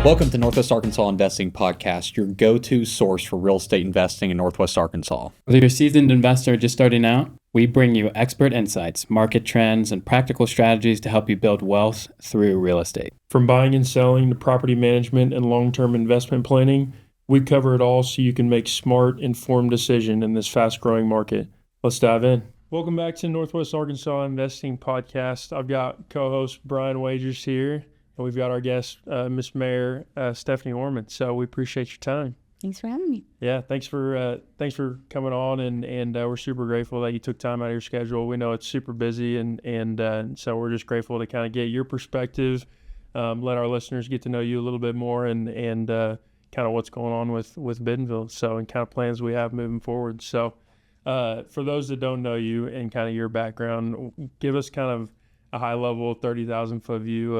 Welcome to Northwest Arkansas Investing Podcast, your go-to source for real estate investing in Northwest Arkansas. Whether you're a seasoned investor just starting out, we bring you expert insights, market trends, and practical strategies to help you build wealth through real estate. From buying and selling to property management and long-term investment planning, we cover it all so you can make smart, informed decisions in this fast-growing market. Let's dive in. Welcome back to Northwest Arkansas Investing Podcast. I've got co-host Brian Wagers here. And we've got our guest, Miss Mayor Stephanie Orman. So we appreciate your time. Thanks for having me. Yeah, thanks for coming on, and we're super grateful that you took time out of your schedule. We know it's super busy, and so we're just grateful to kind of get your perspective, let our listeners get to know you a little bit more, and kind of what's going on with Bentonville. So and kind of plans we have moving forward. So for those that don't know you and kind of your background, give us kind of a high level 30,000-foot view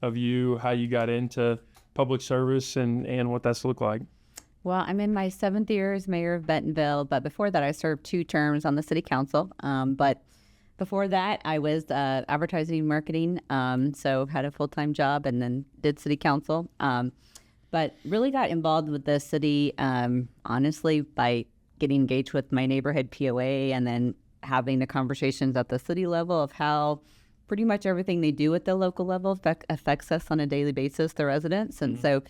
of you, how you got into public service and what that's looked like. Well, I'm in my 7th year as mayor of Bentonville, but before that I served 2 terms on the city council. But before that I was advertising and marketing, so had a full-time job and then did city council. But really got involved with the city, honestly, by getting engaged with my neighborhood POA and then having the conversations at the city level of how pretty much everything they do at the local level affects us on a daily basis, the residents. And so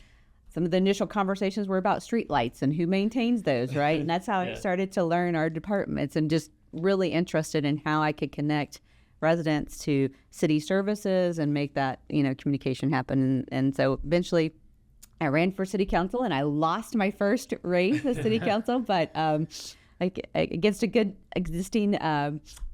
some of the initial conversations were about streetlights and who maintains those, right? And that's how I started to learn our departments and just really interested in how I could connect residents to city services and make that, communication happen. And so eventually I ran for city council and I lost my first race as city council, but against a good existing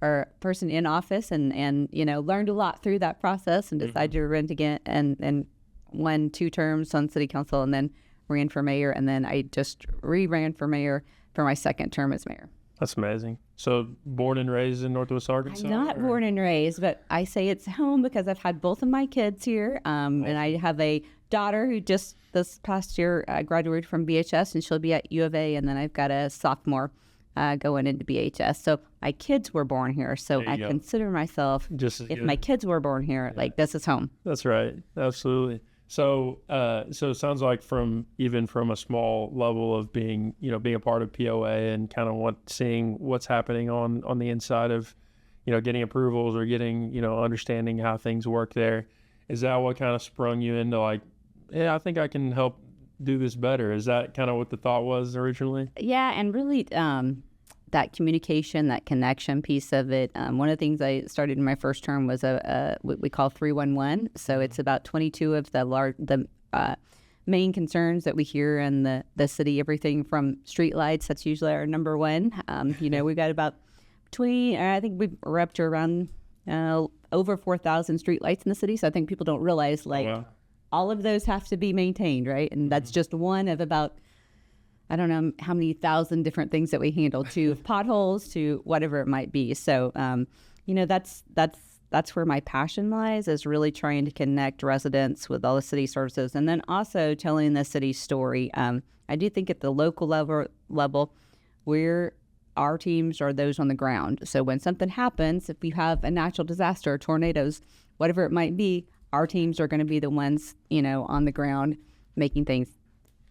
or person in office and learned a lot through that process and decided to run again and won 2 terms on city council and then ran for mayor, and then I just ran for mayor for my 2nd term as mayor. That's amazing. So born and raised in Northwest Arkansas? I'm not born and raised, but I say it's home because I've had both of my kids here, and I have a daughter who just this past year graduated from BHS, and she'll be at U of A, and then I've got a sophomore going into BHS. So my kids were born here. So I consider myself, if my kids were born here, like this is home. That's right. Absolutely. So so it sounds like from a small level of being a part of POA and kind of seeing what's happening on the inside of, getting approvals or getting, understanding how things work there. Is that what kind of sprung you into like, yeah, I think I can help do this better? Is that kind of what the thought was originally? Yeah, and really that communication, that connection piece of it. One of the things I started in my first term was what we call 311. So it's about 22 of the main concerns that we hear in the city. Everything from streetlights, that's usually our number one. We've got about I think we're up to around over 4,000 streetlights in the city. So I think people don't realize all of those have to be maintained, right? And that's just one of about, I don't know how many thousand different things that we handle, to potholes to whatever it might be. So, that's where my passion lies, is really trying to connect residents with all the city services, and then also telling the city story. I do think at the local level, where our teams are those on the ground. So when something happens, if you have a natural disaster, tornadoes, whatever it might be, our teams are going to be the ones, on the ground making things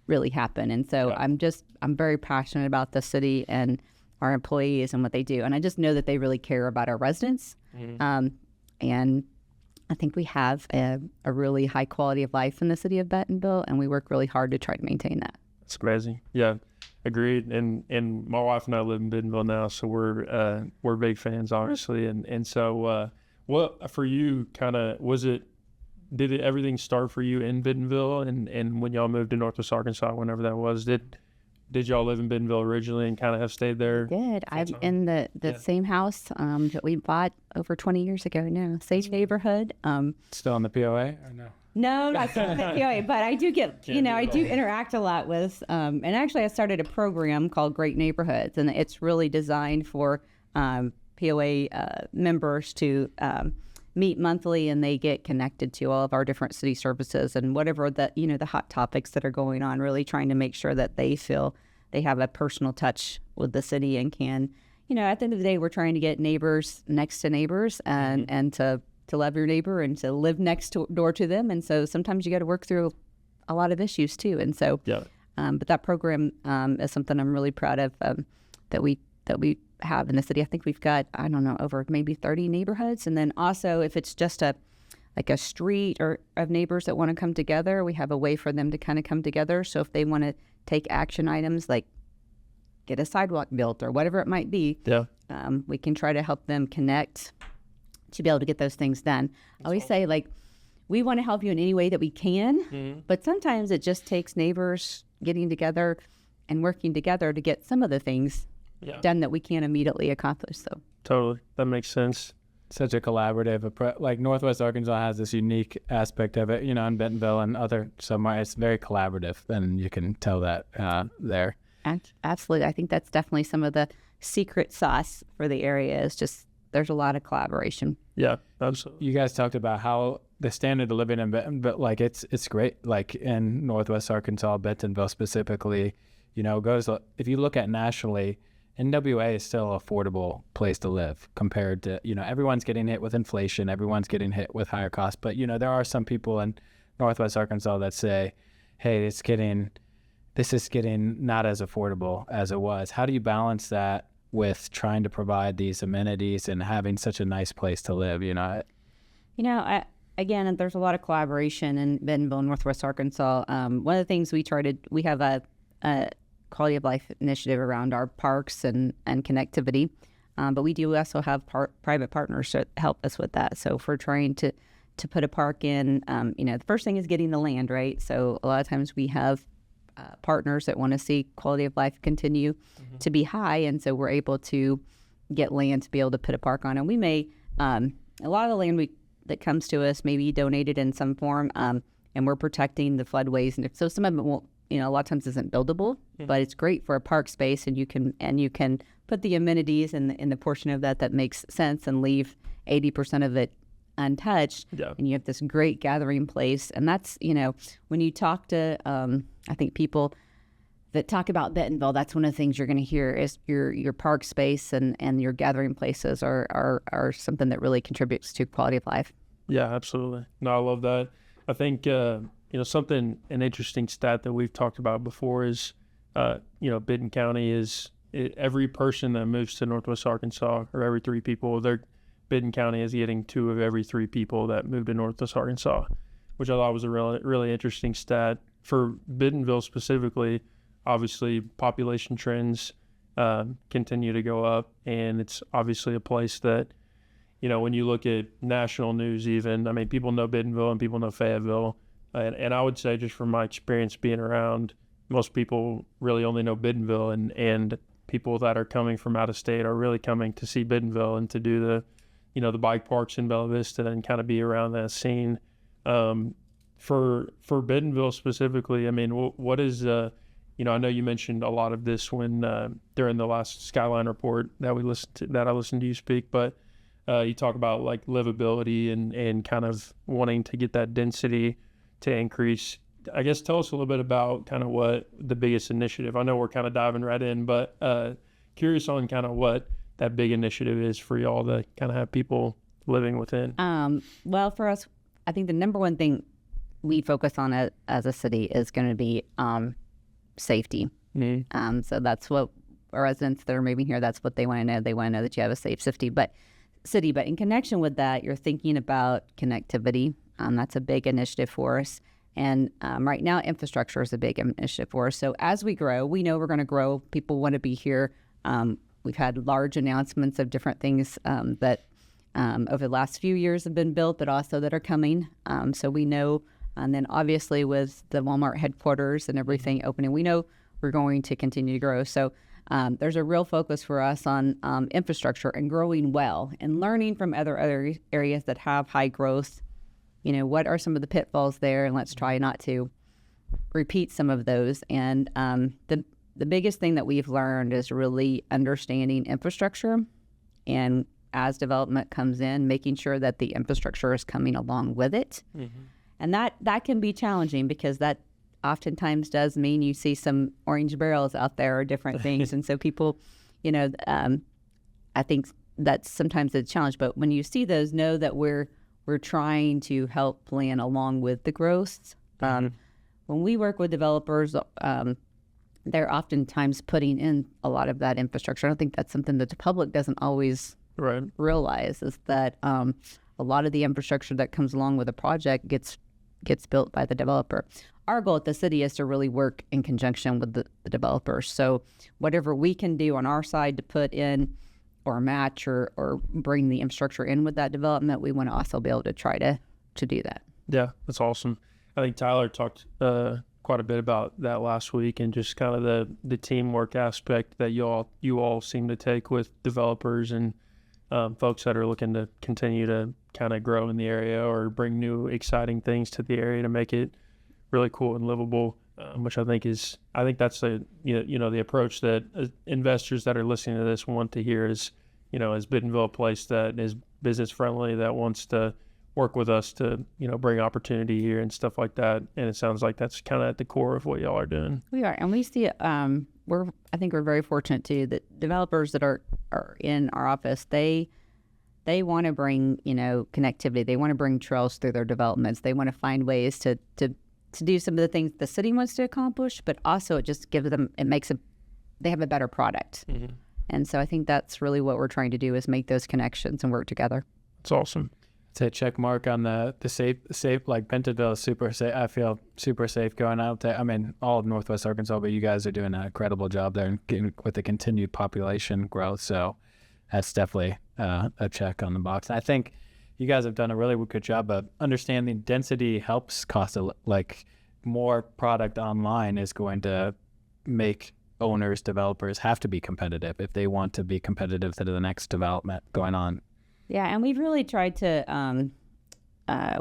really happen. And so I'm very passionate about the city and our employees and what they do. And I just know that they really care about our residents. And I think we have a really high quality of life in the city of Bentonville, and we work really hard to try to maintain that. It's amazing. Yeah, agreed. And my wife and I live in Bentonville now, so we're big fans, obviously. And so what for you kind of did everything start for you in Bentonville, and when y'all moved to Northwest Arkansas, whenever that was, did y'all live in Bentonville originally and kind of have stayed there? I did. I'm in the same house that we bought over 20 years ago now. Same neighborhood. Still in the POA or no? No, not still in the POA, but I do get, I do interact a lot with, and actually I started a program called Great Neighborhoods, and it's really designed for POA members to meet monthly, and they get connected to all of our different city services and whatever the hot topics that are going on, really trying to make sure that they feel they have a personal touch with the city and can, at the end of the day, we're trying to get neighbors next to neighbors and to love your neighbor and to live next door to them. And so sometimes you got to work through a lot of issues too. And so, but that program is something I'm really proud of that we have in the city. I think we've got, I don't know, over maybe 30 neighborhoods. And then also if it's just a street or of neighbors that want to come together, we have a way for them to kind of come together. So if they want to take action items like get a sidewalk built or whatever it might be, we can try to help them connect to be able to get those things done. I always say, like, we want to help you in any way that we can, but sometimes it just takes neighbors getting together and working together to get some of the things done that we can't immediately accomplish. So totally, that makes sense. Such a collaborative approach. Like Northwest Arkansas has this unique aspect of it, you know, in Bentonville and other somewhere. It's very collaborative, and you can tell that there. Absolutely. I think that's definitely some of the secret sauce for the area is just there's a lot of collaboration. Yeah, absolutely. You guys talked about how the standard of living in Bentonville, like it's great. Like in Northwest Arkansas, Bentonville specifically, you know, goes, if you look at nationally, NWA is still an affordable place to live compared to, you know, everyone's getting hit with inflation, everyone's getting hit with higher costs. But, you know, there are some people in Northwest Arkansas that say, hey, this is getting not as affordable as it was. How do you balance that with trying to provide these amenities and having such a nice place to live, you know? Again, there's a lot of collaboration in Bentonville, Northwest Arkansas. One of the things we have a quality of life initiative around our parks and connectivity, but we do also have private partners that help us with that. So if we're trying to put a park in, the first thing is getting the land, right? So a lot of times we have partners that want to see quality of life continue to be high, and so we're able to get land to be able to put a park on. And we may, a lot of the land that comes to us may be donated in some form, and we're protecting the floodways, and so some of it won't, a lot of times isn't buildable, but it's great for a park space, and you can put the amenities in the portion of that makes sense and leave 80% of it untouched, and you have this great gathering place. And that's, when you talk to I think people that talk about Bentonville, that's one of the things you're going to hear is your park space and your gathering places are something that really contributes to quality of life. Yeah, absolutely. No, I love that. I think an interesting stat that we've talked about before is Benton County is every person that moves to Northwest Arkansas, or every 3 people, Benton County is getting 2 of every 3 people that move to Northwest Arkansas, which I thought was a really, really interesting stat. For Bentonville specifically, obviously population trends continue to go up, and it's obviously a place that, when you look at national news even, I mean, people know Bentonville and people know Fayetteville, and I would say just from my experience being around, most people really only know Bentonville, and people that are coming from out of state are really coming to see Bentonville and to do the bike parks in Bella Vista and kind of be around that scene. For Bentonville specifically, I mean, what is, I know you mentioned a lot of this when during the last Skyline report that I listened to you speak, but you talk about like livability and kind of wanting to get that density to increase. I guess tell us a little bit about kind of what the biggest initiative. I know we're kind of diving right in, but curious on kind of what that big initiative is for y'all to kind of have people living within. Well, for us, I think the number one thing we focus on as a city is going to be safety. So that's what our residents that are moving here, that's what they want to know. They want to know that you have a safe city. But in connection with that, you're thinking about connectivity. That's a big initiative for us. And right now, infrastructure is a big initiative for us. So as we grow, we know we're going to grow. People want to be here. We've had large announcements of different things that over the last few years have been built, but also that are coming. So we know, and then obviously with the Walmart headquarters and everything opening, we know we're going to continue to grow. So there's a real focus for us on infrastructure and growing well and learning from other areas that have high growth. What are some of the pitfalls there, and let's try not to repeat some of those. And the biggest thing that we've learned is really understanding infrastructure, and as development comes in, making sure that the infrastructure is coming along with it. And that can be challenging because that oftentimes does mean you see some orange barrels out there or different things. And so people, I think that's sometimes a challenge. But when you see those, know that we're trying to help plan along with the growth. when we work with developers, they're oftentimes putting in a lot of that infrastructure. I don't think that's something that the public doesn't always Right. realize, is that a lot of the infrastructure that comes along with a project gets built by the developer. Our goal at the city is to really work in conjunction with the developers. So whatever we can do on our side to put in or match or bring the infrastructure in with that development, we want to also be able to try to do that. Yeah, that's awesome. I think Tyler talked quite a bit about that last week, and just kind of the teamwork aspect that you all seem to take with developers and folks that are looking to continue to kind of grow in the area or bring new exciting things to the area to make it really cool and livable, which I think that's the approach that investors that are listening to this want to hear is Bentonville a place that is business friendly, that wants to work with us to bring opportunity here and stuff like that. And it sounds like that's kind of at the core of what y'all are doing. We are, and we see I think we're very fortunate too that developers that are in our office, they want to bring connectivity. They want to bring trails through their developments. They want to find ways to do some of the things the city wants to accomplish, but also it just gives them, they have a better product. Mm-hmm. And so I think that's really what we're trying to do, is make those connections and work together. It's awesome. Say check mark on the safe, like Bentonville is super safe. I feel super safe going out there. I mean, all of Northwest Arkansas, but you guys are doing an incredible job there and getting with the continued population growth. So that's definitely a check on the box. And I think you guys have done a really good job of understanding density helps cost more product online is going to make owners, developers have to be competitive if they want to be competitive to the next development going on. Yeah, and we've really tried to,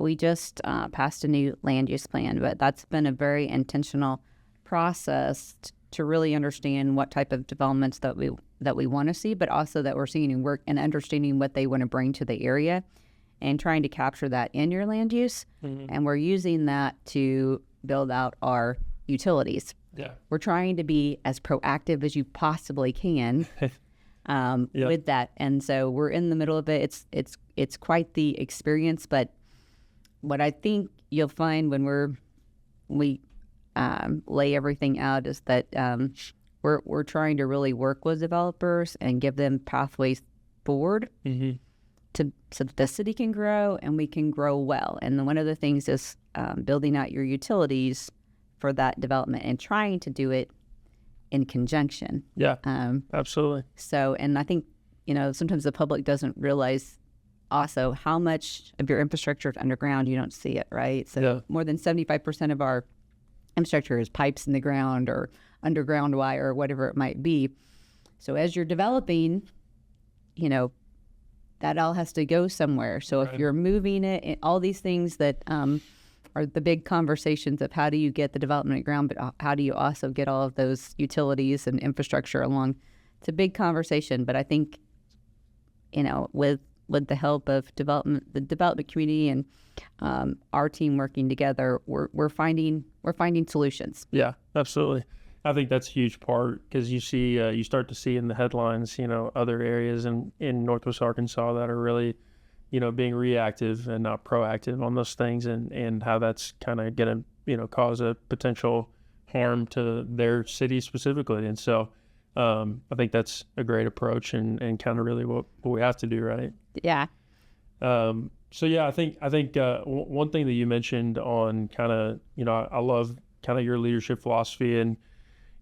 we just passed a new land use plan, but that's been a very intentional process to really understand what type of developments that we want to see, but also that we're seeing and work and understanding what they want to bring to the area and trying to capture that in your land use. Mm-hmm. And we're using that to build out our utilities. Yeah. We're trying to be as proactive as you possibly can. With that, and so we're in the middle of it. It's quite the experience, but what I think you'll find when we lay everything out is that we're trying to really work with developers and give them pathways forward Mm-hmm. so that the city can grow and we can grow well. And one of the things is building out your utilities for that development and trying to do it in conjunction. Yeah, absolutely. So, and I think, sometimes the public doesn't realize also how much of your infrastructure is underground. You don't see it, right? So more than 75% of our infrastructure is pipes in the ground or underground wire or whatever it might be. So as you're developing, that all has to go somewhere. So if you're moving it, all these things that are the big conversations of how do you get the development at ground, but how do you also get all of those utilities and infrastructure along? It's a big conversation, but I think, with the help of the development community and our team working together, we're finding solutions. Yeah, absolutely. I think that's a huge part because you start to see in the headlines, other areas in Northwest Arkansas that are really being reactive and not proactive on those things, and how that's kind of going to, cause a potential harm to their city specifically. And so I think that's a great approach and kind of really what we have to do, right? Yeah. So yeah, I think one thing that you mentioned on kind of, I love kind of your leadership philosophy and,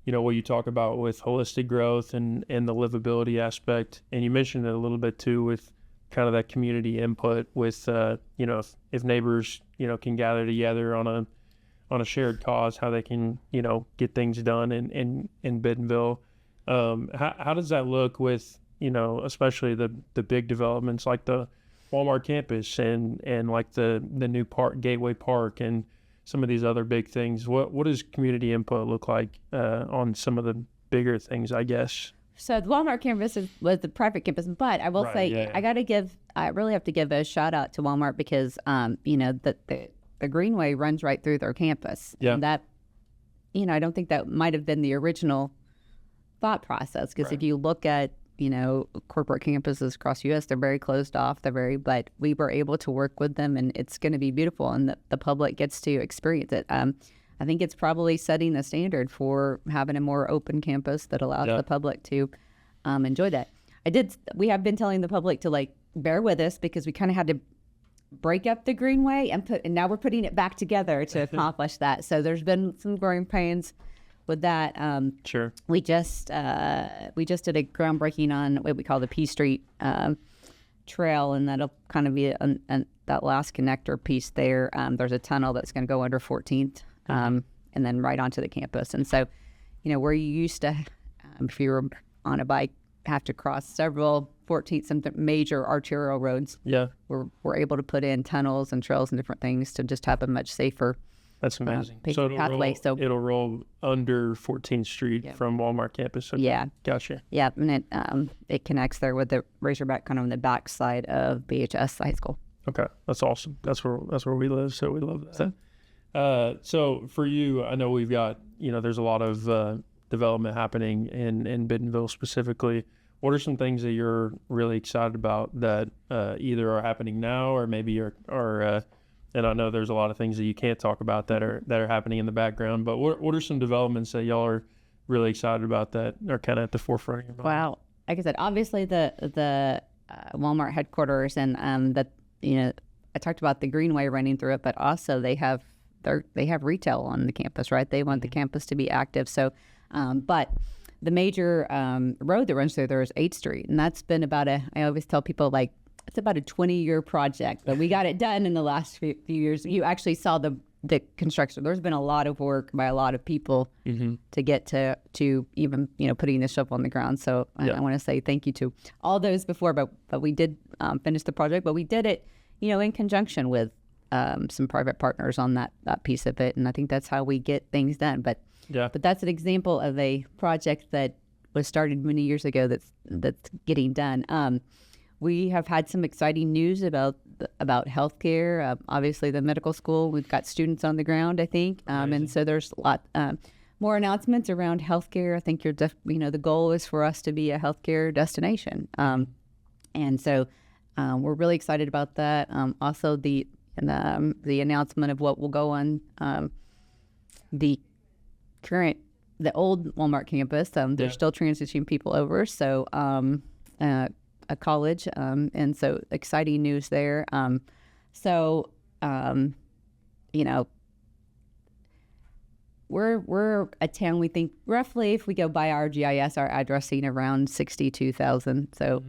what you talk about with holistic growth and the livability aspect. And you mentioned it a little bit too with kind of that community input with, if neighbors, can gather together on a shared cause, how they can, get things done in Bentonville. How does that look with, especially the big developments like the Walmart campus and like the new Gateway Park and some of these other big things? What does community input look like on some of the bigger things, I guess? So the Walmart campus was the private campus, but I will say I really have to give a shout out to Walmart because the Greenway runs right through their campus. Yeah. And that, I don't think that might have been the original thought process because if you look at corporate campuses across the U.S., they're very closed off. But we were able to work with them, and it's going to be beautiful, and the public gets to experience it. I I think it's probably setting the standard for having a more open campus that allows the public to enjoy that. We have been telling the public to like bear with us because we kind of had to break up the Greenway and now we're putting it back together to accomplish that. So there's been some growing pains with that. Sure. We just did a groundbreaking on what we call the P Street Trail, and that'll kind of be that last connector piece there. There's a tunnel that's going to go under 14th, and then right onto the campus. And so, where you used to, if you were on a bike, have to cross several 14th, some major arterial roads. Yeah. We're able to put in tunnels and trails and different things to just have a much safer That's amazing. So it'll roll under 14th Street from Walmart campus. Okay. Yeah. Gotcha. Yeah, and it connects there with the Razorback kind of on the back side of BHS High School. Okay, that's awesome. That's where we live, so we love that. So for you, I know we've got there's a lot of development happening in Bentonville specifically. What are some things that you're really excited about that either are happening now or maybe are and I know there's a lot of things that you can't talk about that are happening in the background, but what are some developments that y'all are really excited about that are kind of at the forefront of your mind? Wow. Like I said, obviously the Walmart headquarters and I talked about the Greenway running through it, but also they have retail on the campus, right? They want the campus to be active. So, but the major road that runs through there is 8th Street, and that's been I always tell people like, it's about a 20-year project, but we got it done in the last few years. You actually saw the construction. There's been a lot of work by a lot of people to get to even putting the shovel on the ground. So I want to say thank you to all those before, but we did finish the project. But we did it in conjunction with some private partners on that piece of it, and I think that's how we get things done. But that's an example of a project that was started many years ago that's getting done. We have had some exciting news about healthcare. Obviously, the medical school, we've got students on the ground, I think, and so there's a lot more announcements around healthcare. I think the goal is for us to be a healthcare destination, and so we're really excited about that. Also, the announcement of what will go on the old Walmart campus. They're still transitioning people over, so. A college, and so exciting news there. We're a town, we think roughly, if we go by our GIS, our addressing around 62,000. So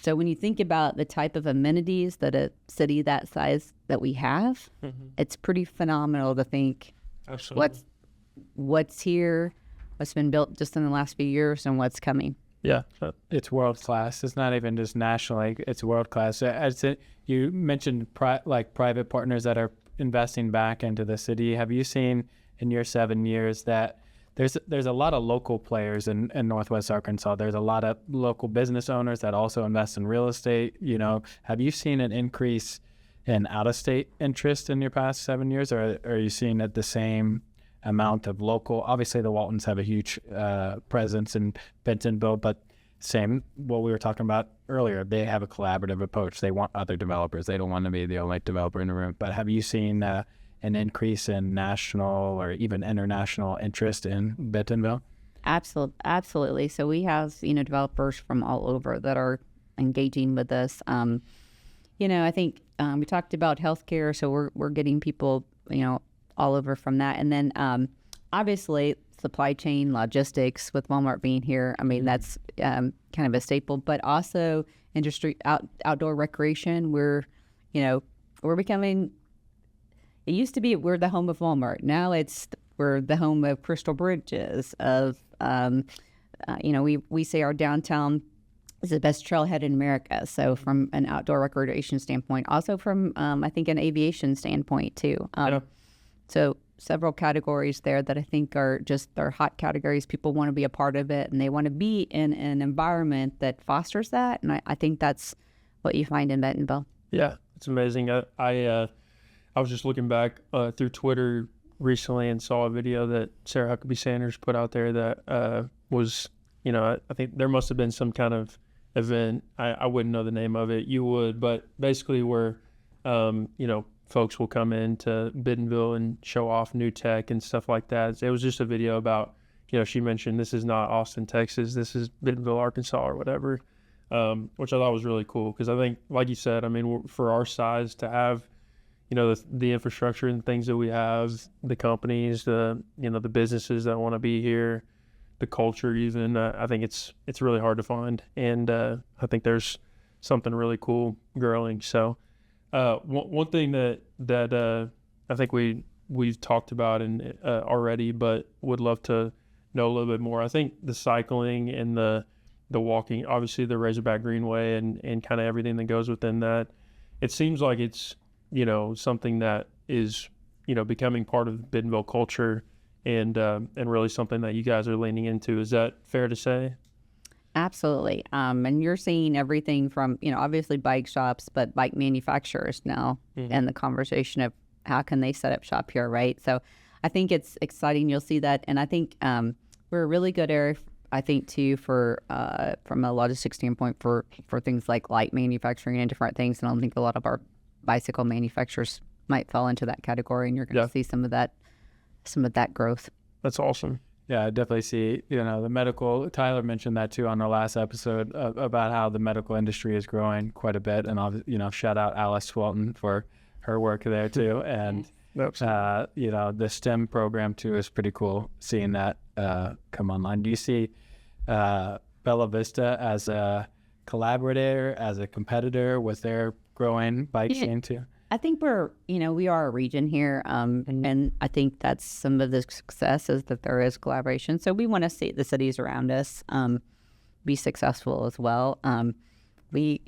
so when you think about the type of amenities that a city that size that we have, it's pretty phenomenal to think what's here, what's been built just in the last few years, and what's coming. Yeah, it's world class. It's not even just nationally; it's world class. You mentioned private partners that are investing back into the city. Have you seen in your 7 years that there's a lot of local players in Northwest Arkansas? There's a lot of local business owners that also invest in real estate. Have you seen an increase in out-of-state interest in your past 7 years, or are you seeing it the same amount of local? Obviously the Waltons have a huge presence in Bentonville, but same what we were talking about earlier, they have a collaborative approach. They want other developers. They don't want to be the only developer in the room. But have you seen an increase in national or even international interest in Bentonville? Absolutely. So we have developers from all over that are engaging with us. I think we talked about healthcare, so we're getting people all over from that. And then obviously supply chain logistics with Walmart being here. I mean, that's kind of a staple, but also industry outdoor recreation. We're becoming, it used to be we're the home of Walmart. Now we're the home of Crystal Bridges of, we say our downtown is the best trailhead in America. So from an outdoor recreation standpoint, also from, I think, an aviation standpoint too. So several categories there that I think are hot categories. People want to be a part of it, and they want to be in an environment that fosters that. And I think that's what you find in Bentonville. Yeah, it's amazing. I was just looking back through Twitter recently and saw a video that Sarah Huckabee Sanders put out there that was, I think there must have been some kind of event. I wouldn't know the name of it. You would, but basically where, folks will come in to Bentonville and show off new tech and stuff like that. It was just a video about, she mentioned this is not Austin, Texas. This is Bentonville, Arkansas or whatever, which I thought was really cool because I think, like you said, I mean, for our size to have, the infrastructure and things that we have, the companies, the businesses that want to be here, the culture even, I think it's really hard to find. And I think there's something really cool growing. So one thing that I think we've talked about and already, but would love to know a little bit more. I think the cycling and the walking, obviously the Razorback Greenway and kind of everything that goes within that, it seems like it's, something that is, becoming part of Bentonville culture and really something that you guys are leaning into. Is that fair to say? Absolutely. And you're seeing everything from, obviously bike shops, but bike manufacturers now, and the conversation of how can they set up shop here, right? So I think it's exciting. You'll see that. And I think we're a really good area, I think, too, for from a logistics standpoint for things like light manufacturing and different things. And I think a lot of our bicycle manufacturers might fall into that category, and you're going to see some of that growth. That's awesome. Yeah, I definitely see, the medical, Tyler mentioned that too on our last episode about how the medical industry is growing quite a bit. And, shout out Alice Swelton for her work there too. And, the STEM program too is pretty cool seeing that come online. Do you see Bella Vista as a collaborator, as a competitor with their growing bike scene too? I think we are a region here, and I think that's some of the success is that there is collaboration. So we want to see the cities around us be successful as well. We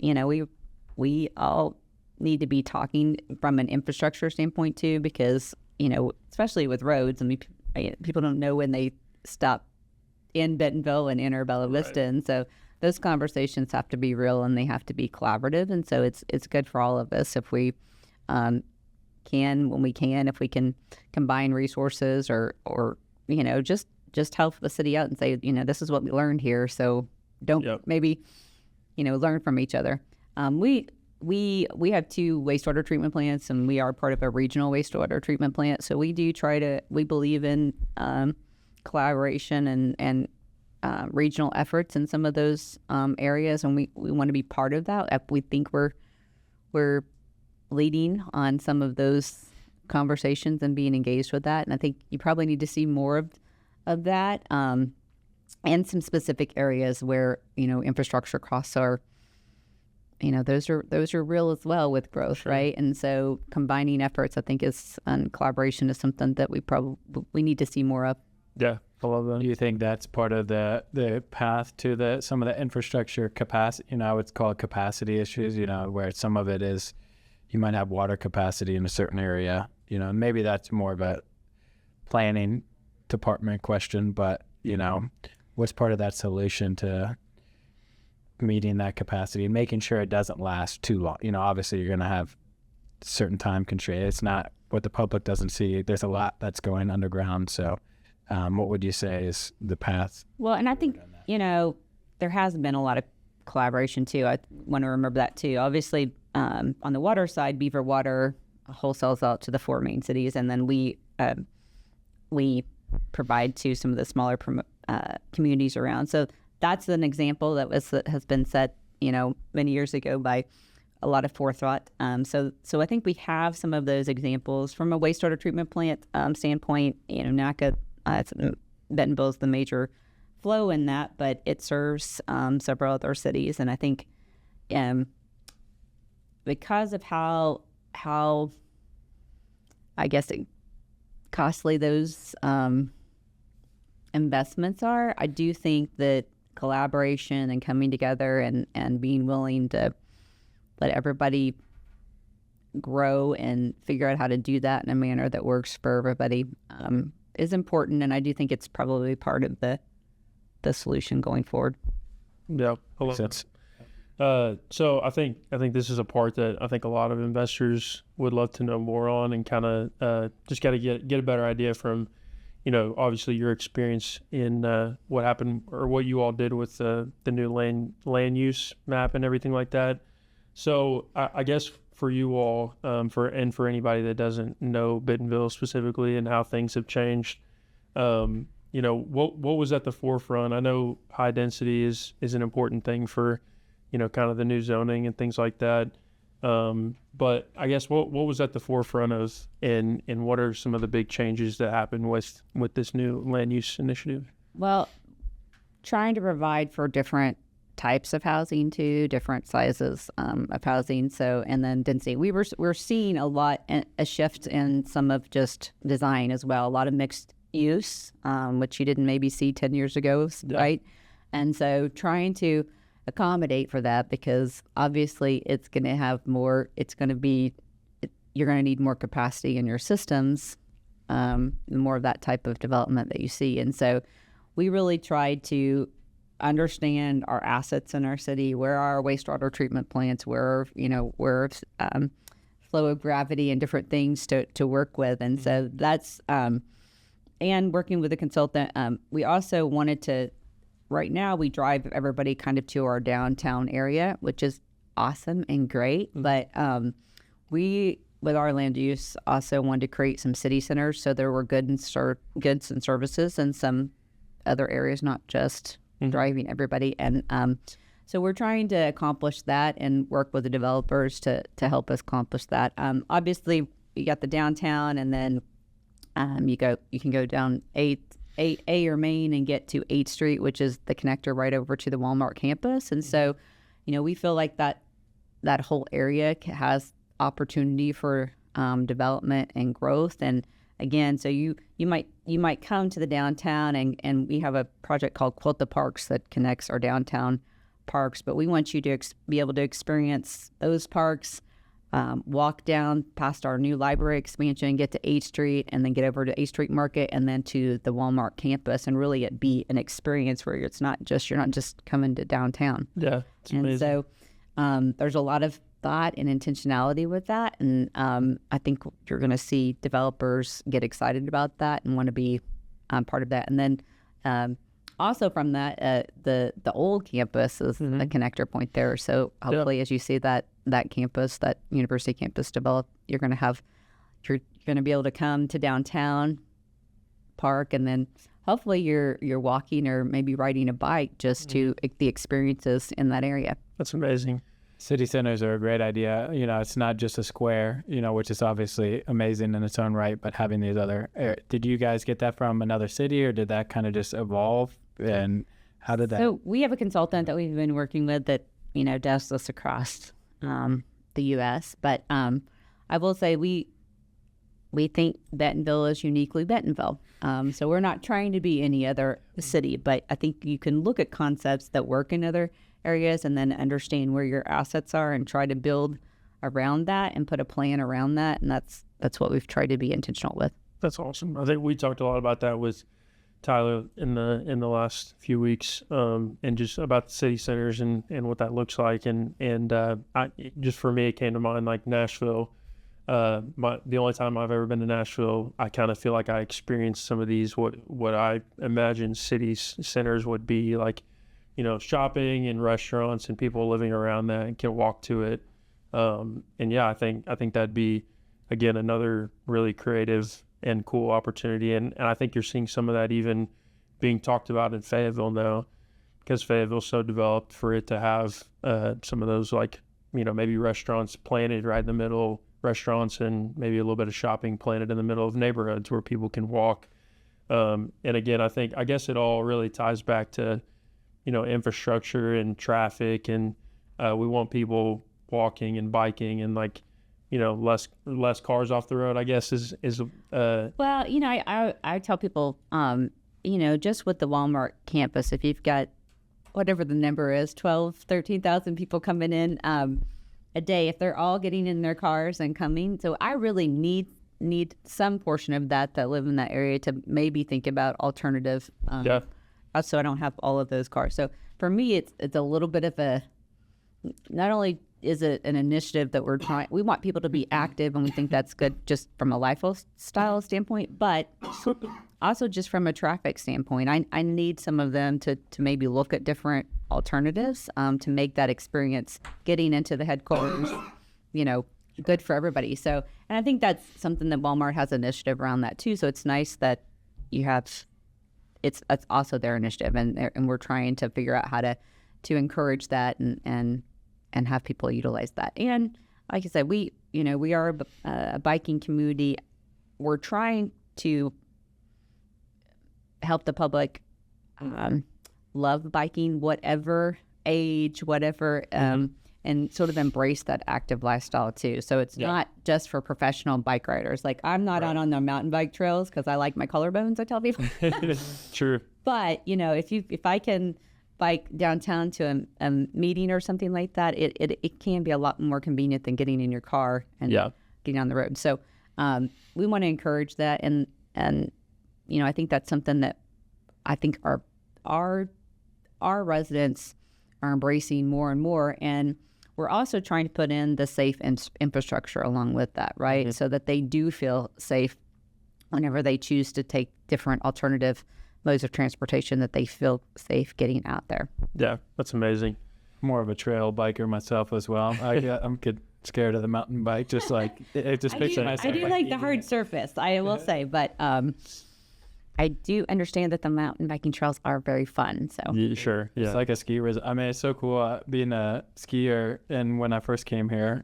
all need to be talking from an infrastructure standpoint too, because especially with roads, people don't know when they stop in Bentonville and enter Bella Vista, right. And so those conversations have to be real and they have to be collaborative. And so it's good for all of us if we if we can combine resources or just help the city out and say, this is what we learned here. So don't maybe, learn from each other. We have 2 wastewater treatment plants, and we are part of a regional wastewater treatment plant. So we do we believe in collaboration and regional efforts in some of those areas, and we want to be part of that. We think we're leading on some of those conversations and being engaged with that. And I think you probably need to see more of that, and some specific areas where, infrastructure costs are, those are real as well with growth, sure. Right? And so combining efforts, I think and collaboration is something that we need to see more of. Yeah, I love that. Do you think that's part of the path to some of the infrastructure capacity, I would call it capacity issues, where some of it is, you might have water capacity in a certain area, maybe that's more of a planning department question, but, what's part of that solution to meeting that capacity and making sure it doesn't last too long? Obviously you're going to have certain time constraint. It's not what the public doesn't see. There's a lot that's going underground. So what would you say is the path? Well, and I think, there has been a lot of collaboration too. I want to remember that too. Obviously, on the water side, Beaver Water wholesales out to the 4 main cities, and then we provide to some of the smaller communities around. So that's an example that has been set, many years ago by a lot of forethought. So I think we have some of those examples from a wastewater treatment plant standpoint. NACA, Bentonville is the major flow in that, but it serves several other cities, and I think because of how I guess costly those investments are, I do think that collaboration and coming together and being willing to let everybody grow and figure out how to do that in a manner that works for everybody is important, and I do think it's probably part of the solution going forward. Yeah, I love that. So I think this is a part that I think a lot of investors would love to know more on, and kind of just got to get a better idea from, obviously your experience in what happened or what you all did with the new land use map and everything like that. So I guess for you all, for anybody that doesn't know Bentonville specifically and how things have changed, what was at the forefront? I know high density is an important thing for, kind of the new zoning and things like that. But I guess what was at the forefront of, and what are some of the big changes that happened with this new land use initiative? Well, trying to provide for different types of housing too, different sizes of housing. So, and then density. We're seeing a shift in some of just design as well. A lot of mixed use, which you didn't maybe see 10 years ago, right? And so trying to accommodate for that, because obviously it's going to have more, you're going to need more capacity in your systems, more of that type of development that you see. And so we really tried to understand our assets in our city, where are our wastewater treatment plants, where flow of gravity and different things to work with. And so that's, and working with a consultant, we also wanted to, right now we drive everybody kind of to our downtown area, which is awesome and great. But we, with our land use, also wanted to create some city centers so there were goods and services in some other areas, not just driving everybody. And so we're trying to accomplish that and work with the developers to help us accomplish that. Obviously, you got the downtown, and then you can go down 8A or Main and get to 8th Street, which is the connector right over to the Walmart campus. And so, we feel like that whole area has opportunity for development and growth. And again, so you might come to the downtown, and we have a project called Quilt the Parks that connects our downtown parks, but we want you to be able to experience those parks, walk down past our new library expansion, get to 8th Street, and then get over to 8th Street Market, and then to the Walmart campus, and really it be an experience where you're not just coming to downtown. Yeah, it's amazing. And so there's a lot of thought and intentionality with that, and I think you're going to see developers get excited about that and want to be part of that. And then also from that, the old campus is a connector point there. So hopefully, as you see that campus, that university campus develop, you're going to be able to come to downtown, park, and then hopefully you're walking or maybe riding a bike just to the experiences in that area. That's amazing. City centers are a great idea. It's not just a square, which is obviously amazing in its own right, but having these other, did you guys get that from another city, or did that kind of just evolve? And how did that? So we have a consultant that we've been working with that, does this across the U.S. But I will say we think Bentonville is uniquely Bentonville. So we're not trying to be any other city, but I think you can look at concepts that work in other areas and then understand where your assets are and try to build around that and put a plan around that. And that's what we've tried to be intentional with. That's awesome. I think we talked a lot about that with Tyler in the last few weeks, and just about the city centers and what that looks like. And just for me, it came to mind like Nashville. The only time I've ever been to Nashville, I kind of feel like I experienced some of these, what I imagine city centers would be like, shopping and restaurants and people living around that and can walk to it. And yeah, I think that'd be, again, another really creative and cool opportunity. And I think you're seeing some of that even being talked about in Fayetteville now, because Fayetteville's so developed for it to have some of those, like, maybe restaurants planted right in the middle, restaurants and maybe a little bit of shopping planted in the middle of neighborhoods where people can walk. And again, I guess it all really ties back to, infrastructure and traffic, and we want people walking and biking and less cars off the road, I guess is well, I tell people, just with the Walmart campus, if you've got whatever the number is, 13,000 people coming in a day, if they're all getting in their cars and coming, so I really need some portion of that live in that area to maybe think about alternative. So I don't have all of those cars. So for me, it's a little bit of not only is it an initiative that we want people to be active, and we think that's good just from a lifestyle standpoint, but also just from a traffic standpoint. I need some of them to maybe look at different alternatives to make that experience getting into the headquarters, good for everybody. So, and I think that's something that Walmart has an initiative around that too. So it's nice that you have, it's also their initiative, and we're trying to figure out how to encourage that and have people utilize that. And like I said, we are a biking community. We're trying to help the public love biking, whatever age, whatever, and sort of embrace that active lifestyle too. So it's not just for professional bike riders. Like, I'm not out on the mountain bike trails because I like my collarbones, I tell people. True. But, if I can bike downtown to a meeting or something like that, it can be a lot more convenient than getting in your car and getting on the road. So we want to encourage that. And I think that's something that I think our residents are embracing more and more. And we're also trying to put in the safe infrastructure along with that, right? So that they do feel safe whenever they choose to take different alternative modes of transportation, that they feel safe getting out there. Yeah, that's amazing. More of a trail biker myself as well. I'm scared of the mountain bike, just like it just picture myself. I do like the hard surface, I will say, but I do understand that the mountain biking trails are very fun. So Sure, yeah. It's like a ski resort. I mean, it's so cool being a skier. And when I first came here,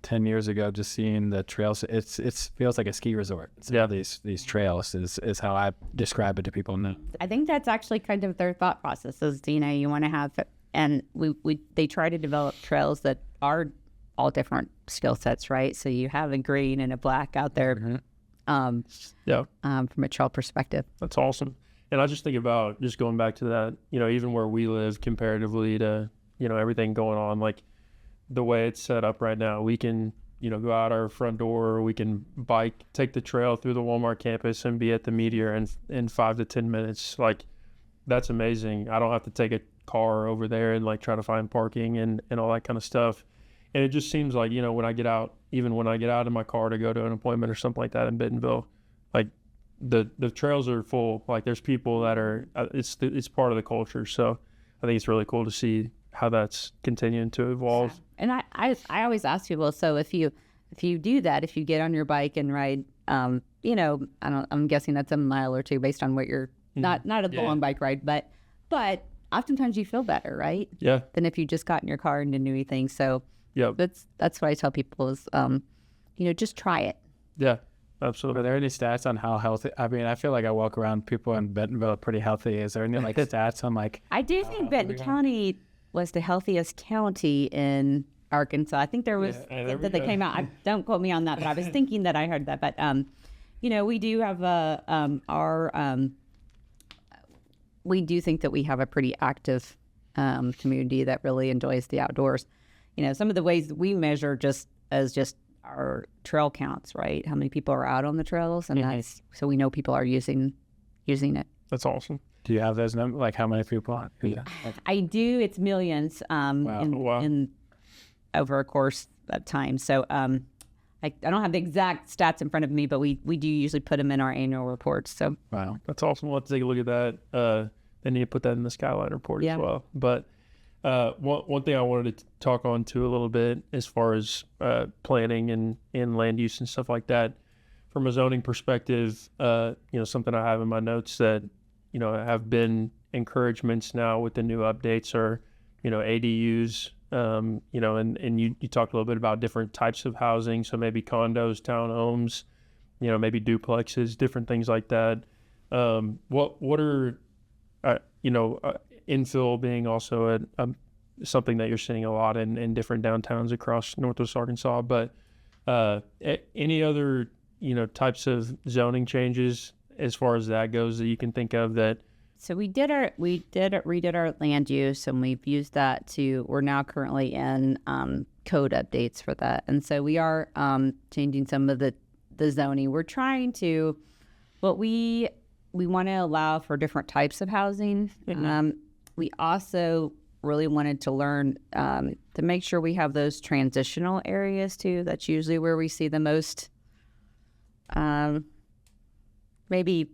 10 years ago, just seeing the trails, it feels like a ski resort. So these trails is how I describe it to people now. I think that's actually kind of their thought process is, you want to have, and they try to develop trails that are all different skill sets, right? So you have a green and a black out there. From a trail perspective. That's awesome. And I just think about just going back to that, even where we live comparatively to, everything going on, like the way it's set up right now, we can, go out our front door, we can bike, take the trail through the Walmart campus and be at the Meteor in 5 to 10 minutes. Like, that's amazing. I don't have to take a car over there and like try to find parking and all that kind of stuff. And it just seems like, when I get out, even when I get out of my car to go to an appointment or something like that in Bentonville, like the trails are full. Like, there's people that are, it's part of the culture. So I think it's really cool to see how that's continuing to evolve. And I always ask people, so if you do that, if you get on your bike and ride, I'm guessing that's a mile or two based on what you're, not a long bike ride, but oftentimes you feel better, right? Yeah. Than if you just got in your car and didn't do anything. So that's what I tell people is, just try it. Yeah, absolutely. Are there any stats on how healthy? I mean, I feel like I walk around, people in Bentonville are pretty healthy. Is there any stats on I do think Benton County was the healthiest county in Arkansas. I think there was that they came out. Don't quote me on that, but I was thinking that I heard that. But we do have we do think that we have a pretty active community that really enjoys the outdoors. Some of the ways that we measure just our trail counts, right? How many people are out on the trails, and that's so we know people are using it. That's awesome. Do you have those numbers? Like how many people? I do. It's millions in over a course of time. So I don't have the exact stats in front of me, but we do usually put them in our annual reports. So wow, that's awesome. We'll have to take a look at that. They need to put that in the Skyline report as well. But one thing I wanted to talk on to a little bit as far as planning and land use and stuff like that, from a zoning perspective, something I have in my notes that have been encouragements now with the new updates are, ADUs, and you talked a little bit about different types of housing, so maybe condos, townhomes, maybe duplexes, different things like that. What are infill being also something that you're seeing a lot in different downtowns across Northwest Arkansas, but any other types of zoning changes as far as that goes that you can think of that? So we redid our land use, and we've used that we're now currently in code updates for that, and so we are changing some of the zoning. We're trying to, we want to allow for different types of housing. We also really wanted to learn to make sure we have those transitional areas too. That's usually where we see the most maybe,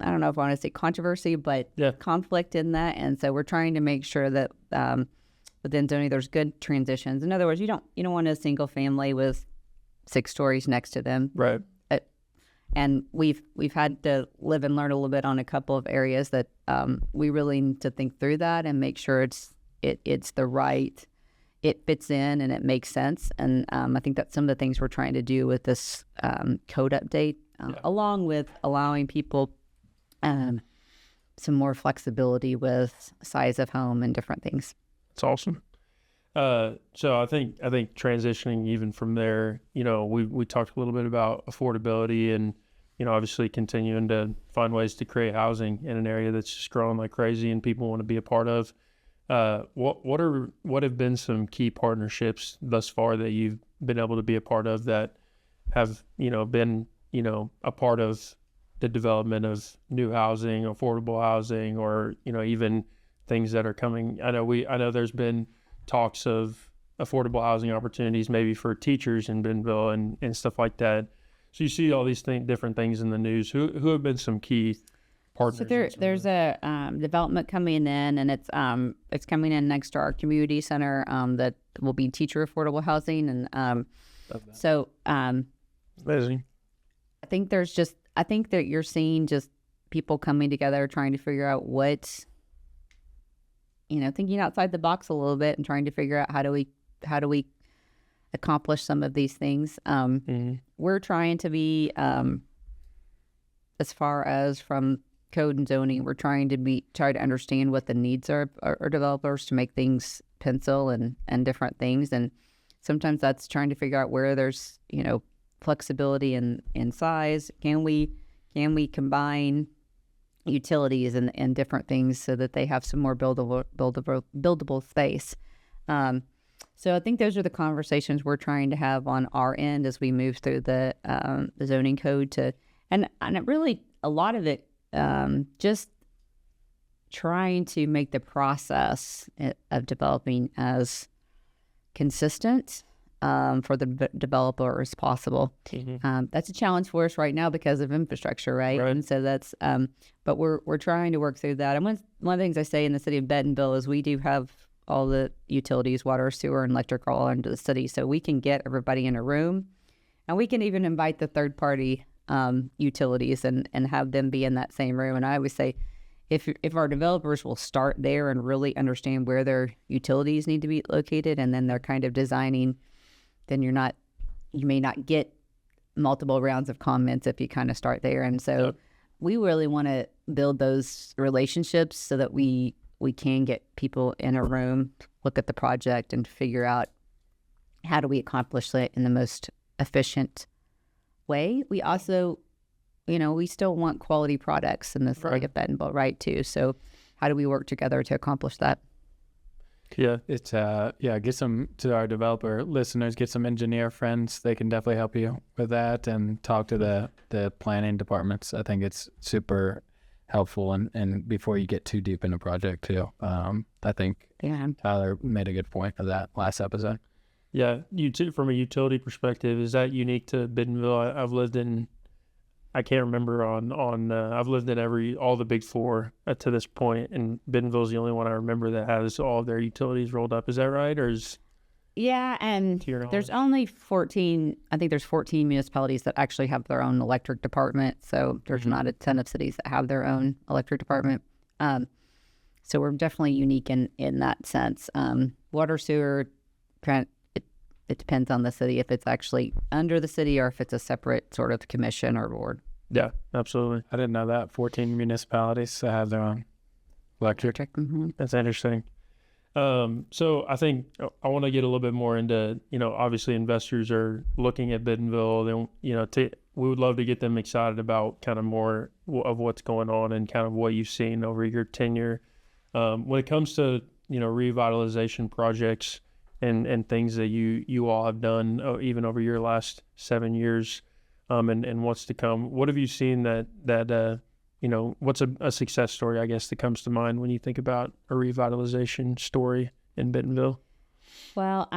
I don't know if I want to say controversy, but conflict in that. And so we're trying to make sure that within zoning, there's good transitions. In other words, you don't want a single family with 6 stories next to them. Right. And we've had to live and learn a little bit on a couple of areas that we really need to think through that and make sure it's the right, it fits in and it makes sense. And I think that's some of the things we're trying to do with this code update, along with allowing people some more flexibility with size of home and different things. That's awesome. So I think transitioning even from there, we talked a little bit about affordability and, obviously continuing to find ways to create housing in an area that's just growing like crazy and people want to be a part of. What have been some key partnerships thus far that you've been able to be a part of that have, been, a part of the development of new housing, affordable housing, or, even things that are coming? I know there's been talks of affordable housing opportunities maybe for teachers in Bentonville and stuff like that. So you see all these different things in the news. Who have been some key partners? So there's a development coming in, and it's coming in next to our community center that will be teacher affordable housing. And so amazing. I think that you're seeing just people coming together trying to figure out what, thinking outside the box a little bit and trying to figure out how do we accomplish some of these things. We're trying to be, as far as from code and zoning, we're trying to understand what the needs are developers to make things pencil and different things. And sometimes that's trying to figure out where there's, flexibility in size. Can we combine utilities and different things so that they have some more buildable space? So I think those are the conversations we're trying to have on our end as we move through the zoning code and it really, a lot of it, just trying to make the process of developing as consistent for the developer as possible. That's a challenge for us right now because of infrastructure, right? And so that's, but we're trying to work through that. And one of the things I say in the city of Bentonville is we do have all the utilities, water, sewer, and electric all into the city, so we can get everybody in a room, and we can even invite the third party utilities and have them be in that same room. And I always say, if our developers will start there and really understand where their utilities need to be located, and then they're kind of designing, then you may not get multiple rounds of comments if you kind of start there. And so we really want to build those relationships so that we can get people in a room, look at the project, and figure out how do we accomplish it in the most efficient way. We also, we still want quality products in the city of Bentonville, right, too. So how do we work together to accomplish that? Yeah, it's get some, to our developer listeners, get some engineer friends. They can definitely help you with that, and talk to the planning departments. I think it's super helpful, and before you get too deep in a project too. I think Tyler made a good point of that last episode. Yeah, from a utility perspective, is that unique to Bentonville? I've lived in, I can't remember I've lived in all the big four to this point, and Bentonville's the only one I remember that has all of their utilities rolled up. Is that right? Or is... Yeah, and there's only 14, I think there's 14 municipalities that actually have their own electric department. So there's not a ton of cities that have their own electric department. So we're definitely unique in that sense. Water, sewer, it depends on the city, if it's actually under the city or if it's a separate sort of commission or board. Yeah, absolutely. I didn't know that. 14 municipalities have their own electric. That's interesting. So I think I want to get a little bit more into, obviously investors are looking at Bentonville. They, we would love to get them excited about kind of more of what's going on and kind of what you've seen over your tenure. When it comes to, revitalization projects and things that you all have done, even over your last 7 years, and what's to come, what have you seen that what's a success story, I guess, that comes to mind when you think about a revitalization story in Bentonville? Well,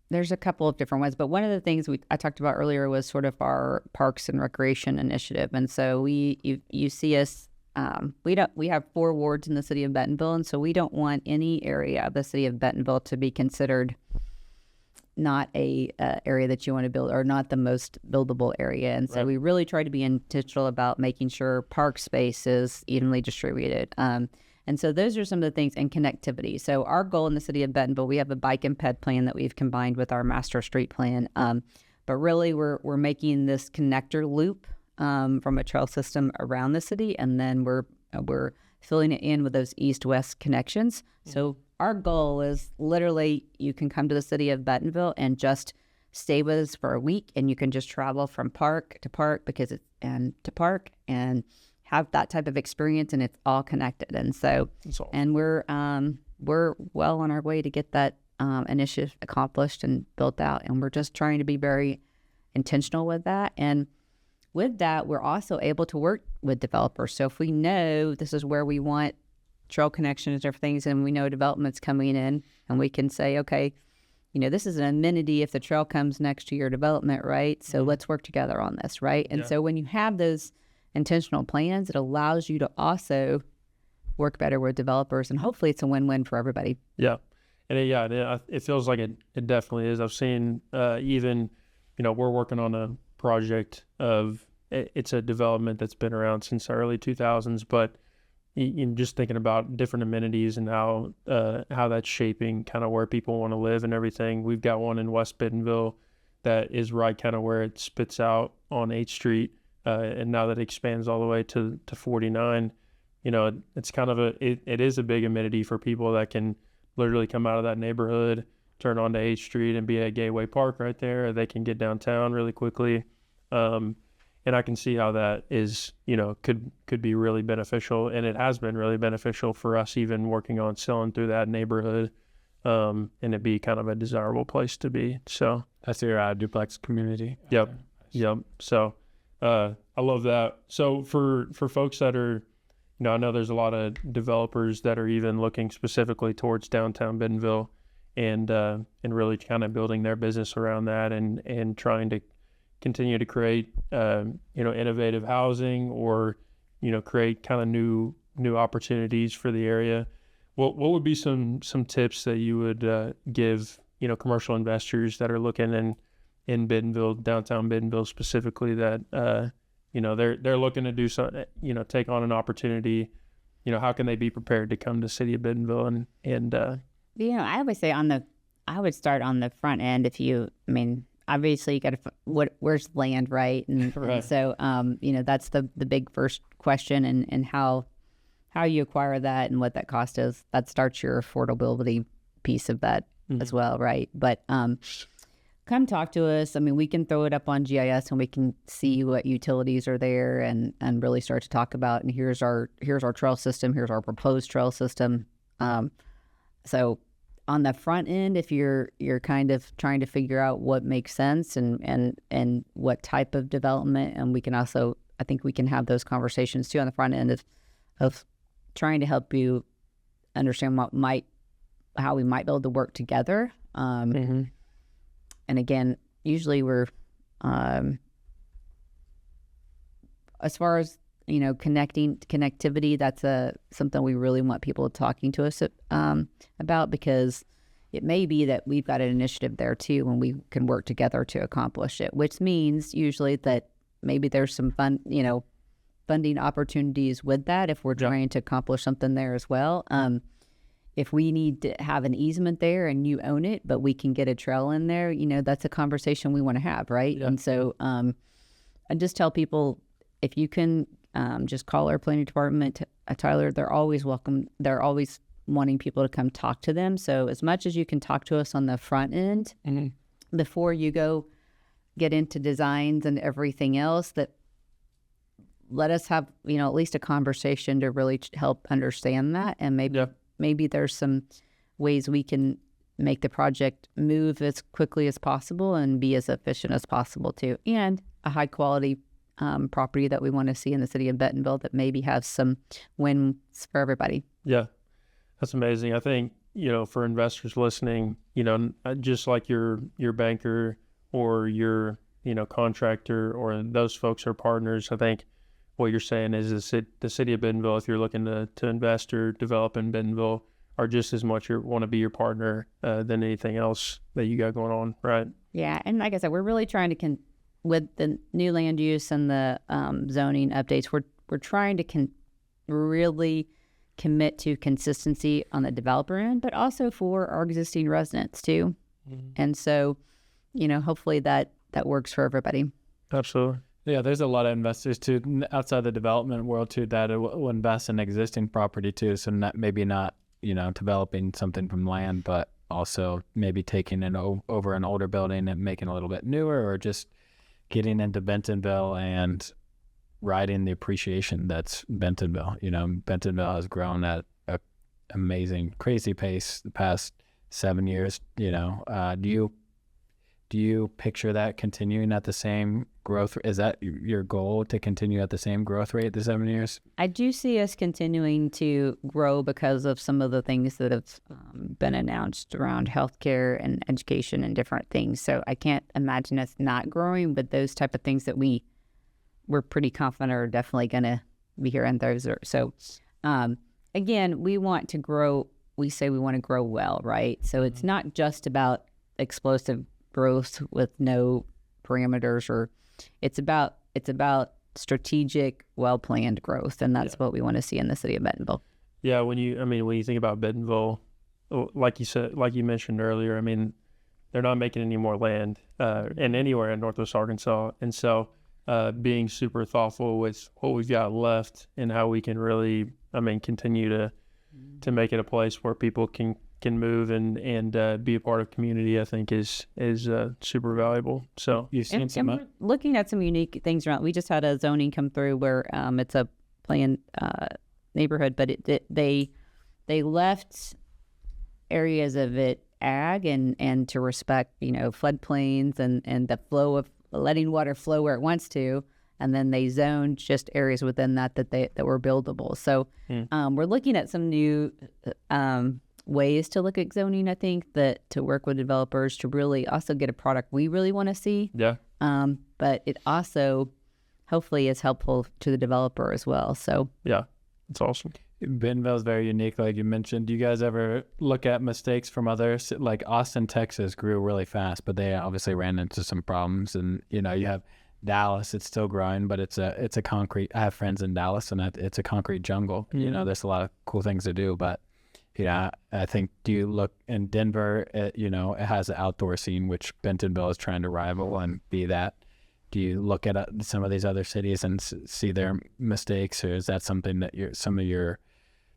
there's a couple of different ones, but one of the things I talked about earlier was sort of our Parks and Recreation initiative. And so you see us we have 4 wards in the city of Bentonville, and so we don't want any area of the city of Bentonville to be considered not a area that you want to build, or not the most buildable area. And so we really try to be intentional about making sure park space is evenly distributed. And so those are some of the things, and connectivity. So our goal in the city of Bentonville, we have a bike and ped plan that we've combined with our master street plan. But really we're making this connector loop from a trail system around the city, and then we're filling it in with those east-west connections. So our goal is literally you can come to the city of Bentonville and just stay with us for a week, and you can just travel from park to park and have that type of experience, and it's all connected. And so, and we're well on our way to get that initiative accomplished and built out, and we're just trying to be very intentional with that. And with that, we're also able to work with developers. So if we know this is where we want trail connections or things, and we know development's coming in, and we can say, okay, this is an amenity if the trail comes next to your development, right? So let's work together on this, right? And so when you have those intentional plans, it allows you to also work better with developers, and hopefully it's a win-win for everybody. Yeah. And it feels like it definitely is. I've seen even, we're working on a project it's a development that's been around since the early 2000s, but just thinking about different amenities and how that's shaping kind of where people want to live and everything. We've got one in West Bentonville that is right kind of where it spits out on 8th Street, and now that it expands all the way to 49, it's kind of it is a big amenity for people that can literally come out of that neighborhood, turn onto 8th Street and be at Gateway Park right there. Or they can get downtown really quickly. And I can see how that is, could be really beneficial. And it has been really beneficial for us, even working on selling through that neighborhood, and it'd be kind of a desirable place to be. So that's your duplex community. Yep. So I love that. So for folks that are, I know there's a lot of developers that are even looking specifically towards downtown Bentonville, and really kind of building their business around that, and trying to continue to create innovative housing, or create kind of new opportunities for the area. What would be some tips that you would give commercial investors that are looking in Bentonville, downtown Bentonville specifically, that they're looking to do something, take on an opportunity? How can they be prepared to come to the city of Bentonville? And I always say I would start on the front end. Obviously you got to, where's land, right? And, right. And so, that's the big first question, and how you acquire that and what that cost is. That starts your affordability piece of that as well, right? But come talk to us. We can throw it up on GIS, and we can see what utilities are there, and really start to talk about, and here's our trail system, here's our proposed trail system. So on the front end, if you're kind of trying to figure out what makes sense and what type of development, and we can also, I think we can have those conversations too on the front end of trying to help you understand how we might be able to work together. And again, usually we're as far as connectivity, that's something we really want people talking to us about, because it may be that we've got an initiative there too, and we can work together to accomplish it, which means usually that maybe there's some funding opportunities with that if we're trying to accomplish something there as well. If we need to have an easement there and you own it, but we can get a trail in there, that's a conversation we want to have, right? Yeah. And so I just tell people, if you can just call our planning department, Tyler, they're always welcome. They're always wanting people to come talk to them. So as much as you can talk to us on the front end before you go get into designs and everything else, that let us have, at least a conversation to really help understand that. And maybe there's some ways we can make the project move as quickly as possible and be as efficient as possible too. And a high quality property that we want to see in the city of Bentonville that maybe has some wins for everybody. Yeah, that's amazing. I think, for investors listening, just like your banker or your, contractor, or those folks are partners, I think what you're saying is the city of Bentonville, if you're looking to invest or develop in Bentonville, are just as much want to be your partner than anything else that you got going on, right? Yeah, and like I said, we're really trying to with the new land use and the zoning updates, we're trying to really commit to consistency on the developer end, but also for our existing residents too. Mm-hmm. And so, hopefully that works for everybody. Absolutely. Yeah, there's a lot of investors too outside the development world too that will invest in existing property too. So maybe not developing something from land, but also maybe taking it over an older building and making it a little bit newer, or just getting into Bentonville and riding the appreciation that's Bentonville. Bentonville has grown at an amazing, crazy pace the past 7 years. Do you picture that continuing at the same growth? Is that your goal, to continue at the same growth rate the 7 years? I do see us continuing to grow because of some of the things that have been announced around healthcare and education and different things. So I can't imagine us not growing, but those type of things that we're pretty confident are definitely going to be here. And those are, so again, we want to grow. We say we want to grow well, right? So it's not just about explosive growth with no parameters, or it's about strategic, well-planned growth, and that's what we want to see in the city of Bentonville. Yeah, when you think about Bentonville, like you mentioned earlier, they're not making any more land and anywhere in Northwest Arkansas, and so being super thoughtful with what we've got left and how we can really continue to make it a place where people can move and be a part of community, I think is super valuable. So you've seen and we're looking at some unique things around. We just had a zoning come through where it's a planned neighborhood, but they left areas of it ag and to respect floodplains and the flow of letting water flow where it wants to, and then they zoned just areas within that were buildable. So we're looking at some new ways to look at zoning, I think, that to work with developers to really also get a product we really want to see. Yeah. But it also hopefully is helpful to the developer as well. So yeah, it's awesome. Bentonville is very unique, like you mentioned. Do you guys ever look at mistakes from others? Like Austin, Texas grew really fast, but they obviously ran into some problems. And you have Dallas, it's still growing, but it's a concrete. I have friends in Dallas, and it's a concrete jungle. Mm-hmm. There's a lot of cool things to do, but I think, do you look in Denver, it has an outdoor scene, which Bentonville is trying to rival and be that. Do you look at some of these other cities and see their mistakes, or is that something that some of your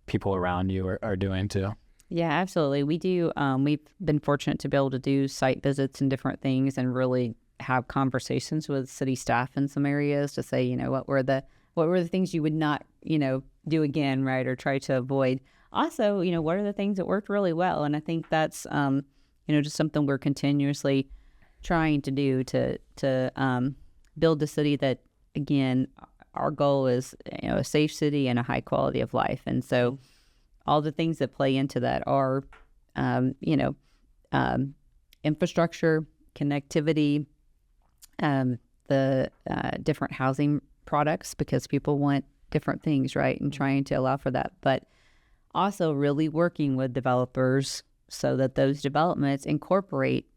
people around you are doing too? Yeah, absolutely. We do. We've been fortunate to be able to do site visits and different things and really have conversations with city staff in some areas to say, what were the things you would not, do again, right, or try to avoid. Also, what are the things that worked really well? And I think that's, just something we're continuously trying to do to build a city that, again, our goal is, a safe city and a high quality of life. And so all the things that play into that are, infrastructure, connectivity, the different housing products, because people want different things, right? And trying to allow for that. But also really working with developers so that those developments incorporate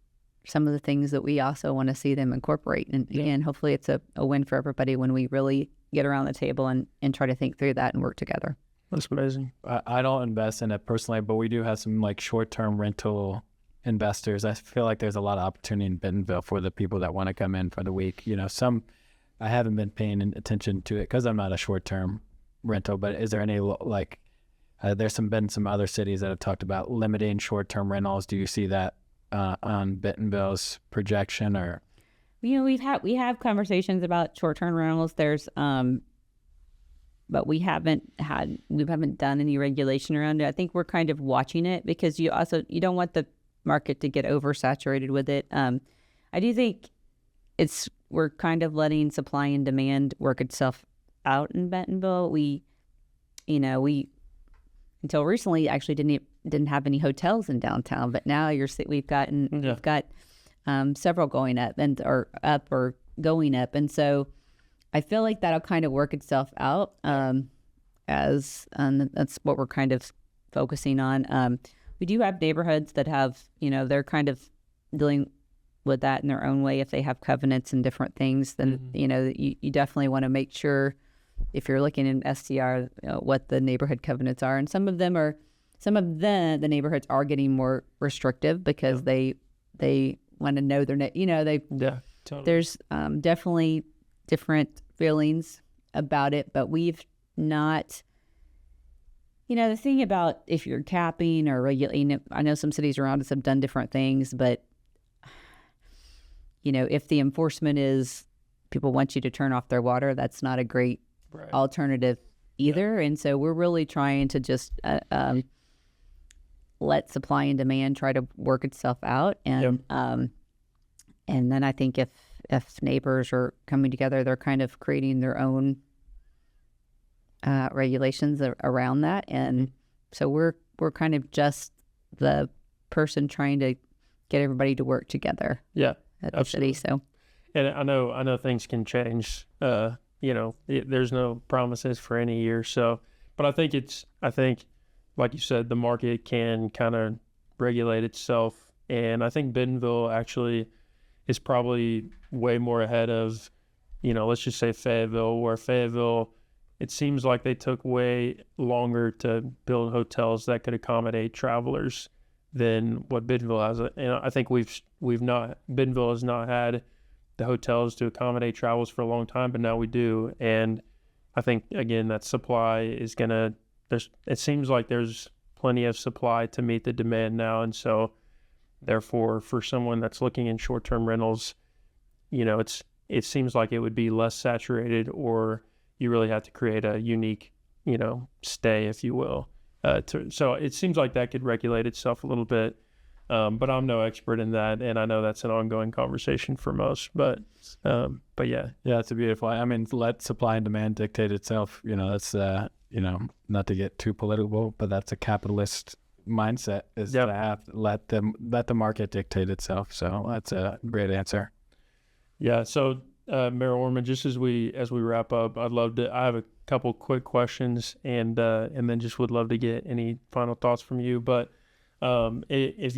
some of the things that we also want to see them incorporate. And again, hopefully it's a win for everybody when we really get around the table and try to think through that and work together. That's amazing. I don't invest in it personally, but we do have some short-term rental investors. I feel like there's a lot of opportunity in Bentonville for the people that want to come in for the week. Some I haven't been paying attention to it because I'm not a short-term rental, but is there any there's been some other cities that have talked about limiting short-term rentals. Do you see that on Bentonville's projection, or? We have conversations about short-term rentals. There's but we haven't done any regulation around it. I think we're kind of watching it because you don't want the market to get oversaturated with it. I do think we're kind of letting supply and demand work itself out in Bentonville. We until recently actually didn't have any hotels in downtown, but now we've got several going up or going up, and so I feel like that'll kind of work itself out, and that's what we're kind of focusing on. We do have neighborhoods that have, they're kind of dealing with that in their own way. If they have covenants and different things, then, you definitely want to make sure, if you're looking in STR, what the neighborhood covenants are. And some of the neighborhoods are getting more restrictive because they want to know Totally. there's definitely different feelings about it, but we've not, the thing about if you're capping or regulating, I know some cities around us have done different things, but if the enforcement is people want you to turn off their water, that's not a great alternative either. And so we're really trying to just let supply and demand try to work itself out. And and then I think if neighbors are coming together, they're kind of creating their own regulations around that. And so we're kind of just the person trying to get everybody to work together. Yeah, at the city. So, and I know things can change. There's no promises for any year. So, but I think like you said, the market can kind of regulate itself. And I think Bentonville actually is probably way more ahead of, let's just say Fayetteville, where Fayetteville, it seems like they took way longer to build hotels that could accommodate travelers than what Bentonville has. And I think Bentonville has not had the hotels to accommodate travels for a long time, but now we do. And I think, again, that supply is it seems like there's plenty of supply to meet the demand now. And so therefore, for someone that's looking in short-term rentals, it seems like it would be less saturated, or you really have to create a unique, stay, if you will. So it seems like that could regulate itself a little bit. But I'm no expert in that, and I know that's an ongoing conversation for most. But yeah. Yeah, it's a beautiful. I mean, let supply and demand dictate itself. That's not to get too political, but that's a capitalist mindset, is to have let the market dictate itself. So that's a great answer. Yeah. So Mayor Orman, just as we wrap up, I have a couple quick questions, and then just would love to get any final thoughts from you. But this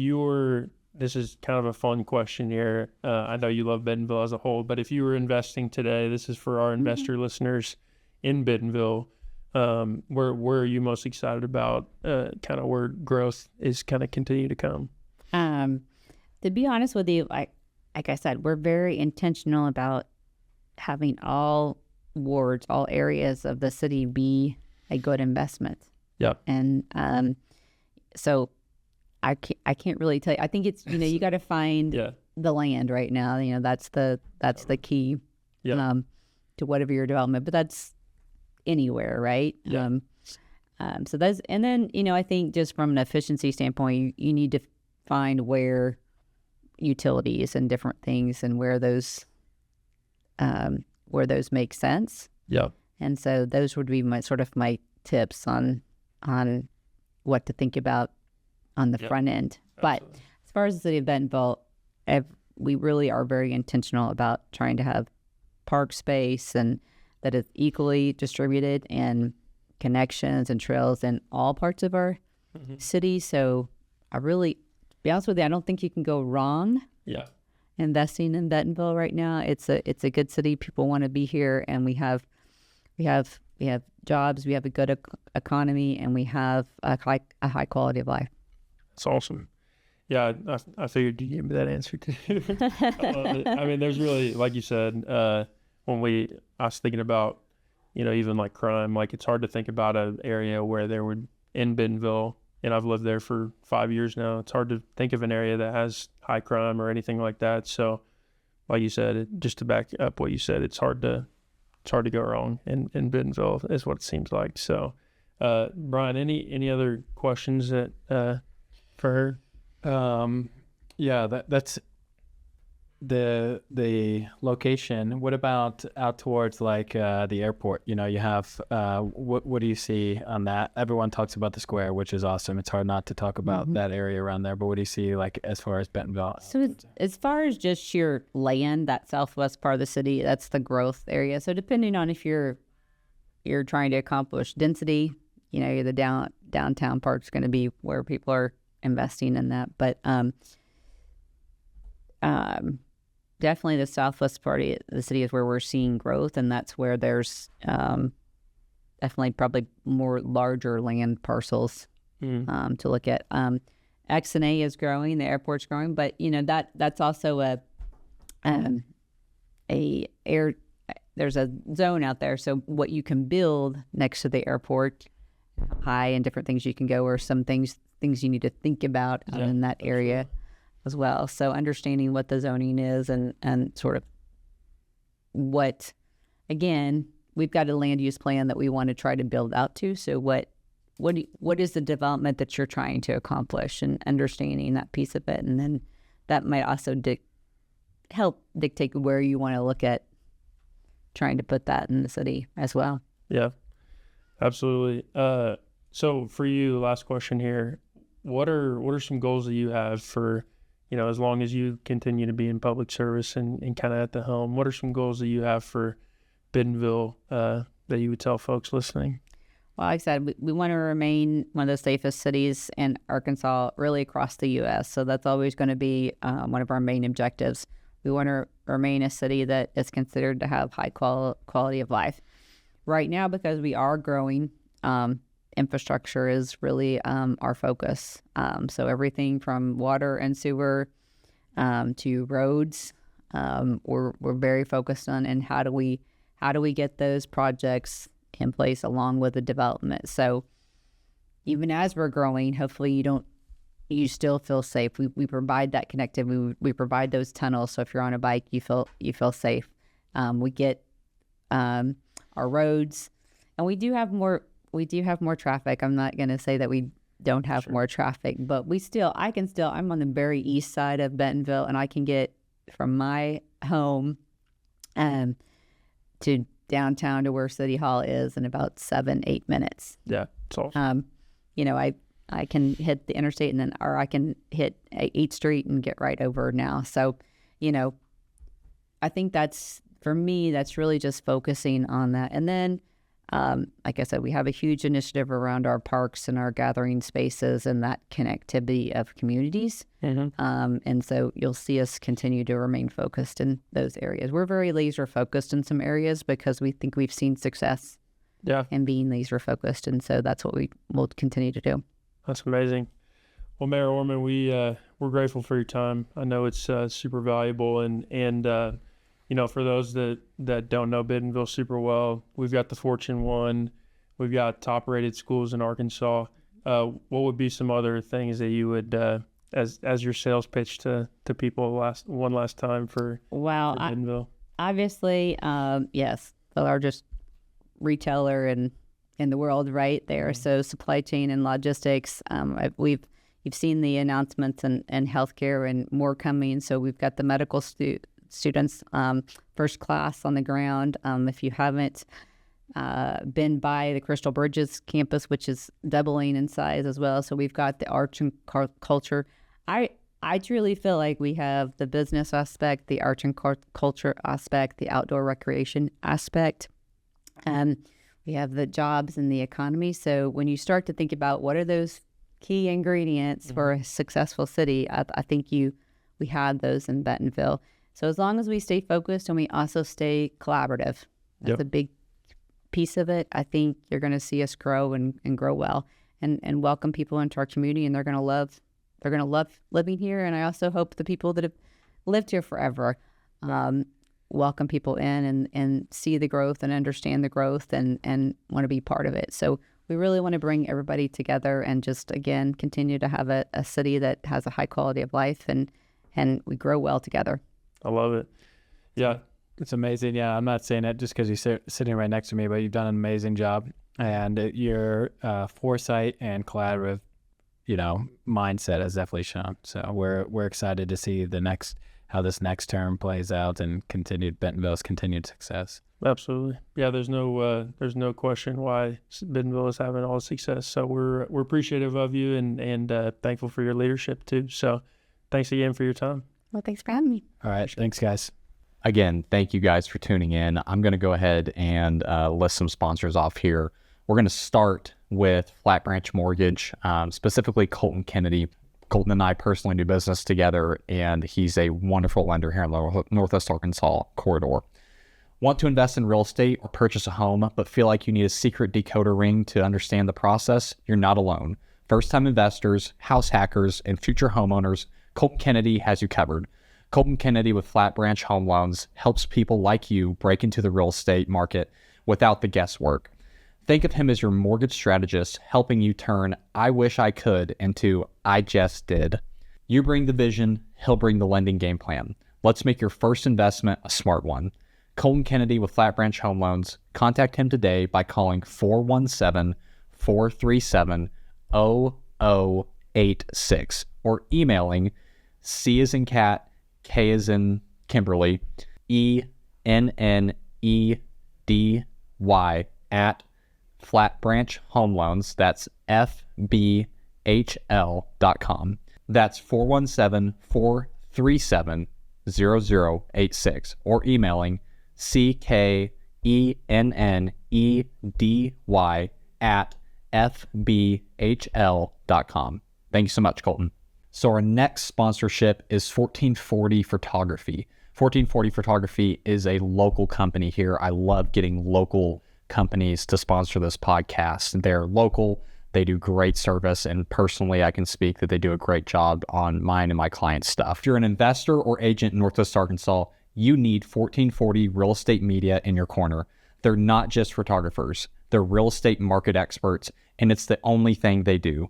is kind of a fun question here. I know you love Bentonville as a whole, but if you were investing today, this is for our investor listeners in Bentonville, where are you most excited about, kind of where growth is kind of continue to come? To be honest with you, like I said, we're very intentional about having all wards, all areas of the city be a good investment. Yeah. And so I can't really tell you. I think it's, you got to find the land right now. That's the key to whatever your development, but that's anywhere, right? Yeah. So that's, and then, I think just from an efficiency standpoint, you need to find where utilities and different things and where those make sense. Yeah. And so those would be my tips on what to think about on the front end. But as far as the city of Bentonville, we really are very intentional about trying to have park space and that is equally distributed and connections and trails in all parts of our city. So to be honest with you, I don't think you can go wrong. Yeah. Investing in Bentonville right now. It's a good city. People want to be here, and we have jobs. We have a good economy, and we have a high quality of life. That's awesome. Yeah, I figured you gave me that answer too. I mean, there's really, like you said, I was thinking about, even like crime. Like, it's hard to think about an area where there would, in Bentonville, and I've lived there for 5 years now. It's hard to think of an area that has high crime or anything like that. So, like you said, just to back up what you said, it's hard to go wrong in Bentonville, is what it seems like. So, Brian, any other questions that for her? Yeah, that's the location, what about out towards like the airport? You know, you have what do you see on that? Everyone talks about the square, which is awesome. It's hard not to talk about that area around there, but what do you see like as far as Bentonville? So as far as just sheer land, that southwest part of the city, that's the growth area. So depending on if you're trying to accomplish density, you know, the downtown part's going to be where people are investing in that. But definitely the southwest part of the city is where we're seeing growth, and that's where there's definitely probably more larger land parcels to look at. X&A is growing, the airport's growing, but you know that's also there's a zone out there. So what you can build next to the airport, high and different things you can go, or some things you need to think about out in that area as well. So understanding what the zoning is and sort of what, again, we've got a land use plan that we want to try to build out to. So what is the development that you're trying to accomplish, and understanding that piece of it. And then that might also help dictate where you want to look at trying to put that in the city as well. Yeah, absolutely. So for you, last question here, what are some goals that you have for, you know, as long as you continue to be in public service and kind of at the helm, what are some goals that you have for Bentonville that you would tell folks listening? Well, like I said, we want to remain one of the safest cities in Arkansas, really across the U.S. So that's always going to be one of our main objectives. We want to remain a city that is considered to have high quality of life. Right now, because we are growing, infrastructure is really our focus. So everything from water and sewer to roads, we're very focused on, and how do we get those projects in place along with the development. So even as we're growing, hopefully you still feel safe. We provide that connectivity. We provide those tunnels. So if you're on a bike, you feel safe. We get our roads, and we do have more traffic. I'm not going to say that we don't have more traffic, but I'm on the very east side of Bentonville, and I can get from my home to downtown to where City Hall is in about 7-8 minutes. Yeah, it's awesome. You know, I can hit the interstate or I can hit 8th Street and get right over now. So, you know, I think for me, that's really just focusing on that. And then, like I said, we have a huge initiative around our parks and our gathering spaces and that connectivity of communities. And so you'll see us continue to remain focused in those areas. We're very laser focused in some areas because we think we've seen success in being laser focused. And so that's what we will continue to do. That's amazing. Well, Mayor Orman, we're grateful for your time. I know it's super valuable, and you know, for those that don't know Bentonville super well, we've got the Fortune 1, we've got top-rated schools in Arkansas. What would be some other things that you would, as your sales pitch to people one last time for Bentonville? Obviously, yes, the largest retailer in the world, right there. So supply chain and logistics. You've seen the announcements and healthcare and more coming. So we've got the medical students first class on the ground. If you haven't been by the Crystal Bridges campus, which is doubling in size as well. So we've got the arts and culture. I truly feel like we have the business aspect, the arts and culture aspect, the outdoor recreation aspect. We have the jobs and the economy. So when you start to think about what are those key ingredients for a successful city, I think we have those in Bentonville. So as long as we stay focused and we also stay collaborative, that's a big piece of it. I think you're going to see us grow and grow well and welcome people into our community, and they're going to love living here. And I also hope the people that have lived here forever welcome people in and see the growth and understand the growth and want to be part of it. So we really want to bring everybody together and just, again, continue to have a city that has a high quality of life and we grow well together. I love it. Yeah. It's amazing. Yeah, I'm not saying it just because you're sitting right next to me, but you've done an amazing job. And your foresight and collaborative, mindset has definitely shown. So we're excited to see the next how this next term plays out and Bentonville's continued success. Absolutely. Yeah, there's no question why Bentonville is having all the success. So we're appreciative of you and thankful for your leadership too. So thanks again for your time. Well, thanks for having me. All right. Thanks, guys. Again, thank you guys for tuning in. I'm going to go ahead and list some sponsors off here. We're going to start with Flat Branch Mortgage, specifically Colton Kennedy. Colton and I personally do business together, and he's a wonderful lender here in the Northwest Arkansas corridor. Want to invest in real estate or purchase a home, but feel like you need a secret decoder ring to understand the process? You're not alone. First-time investors, house hackers, and future homeowners, Colton Kennedy has you covered. Colton Kennedy with Flat Branch Home Loans helps people like you break into the real estate market without the guesswork. Think of him as your mortgage strategist, helping you turn "I wish I could" into "I just did." You bring the vision, he'll bring the lending game plan. Let's make your first investment a smart one. Colton Kennedy with Flat Branch Home Loans. Contact him today by calling 417-437-0086 or emailing C as in cat, K as in Kimberly, ENNEDY at Flat Branch Home Loans. That's FBHL.com. That's 417-437-0086 or emailing CKENNEDY at FBHL.com. Thank you so much, Colton. So our next sponsorship is 1440 Photography. 1440 Photography is a local company here. I love getting local companies to sponsor this podcast. They're local, they do great service, and personally I can speak that they do a great job on mine and my clients' stuff. If you're an investor or agent in Northwest Arkansas, you need 1440 Real Estate Media in your corner. They're not just photographers, they're real estate market experts, and it's the only thing they do.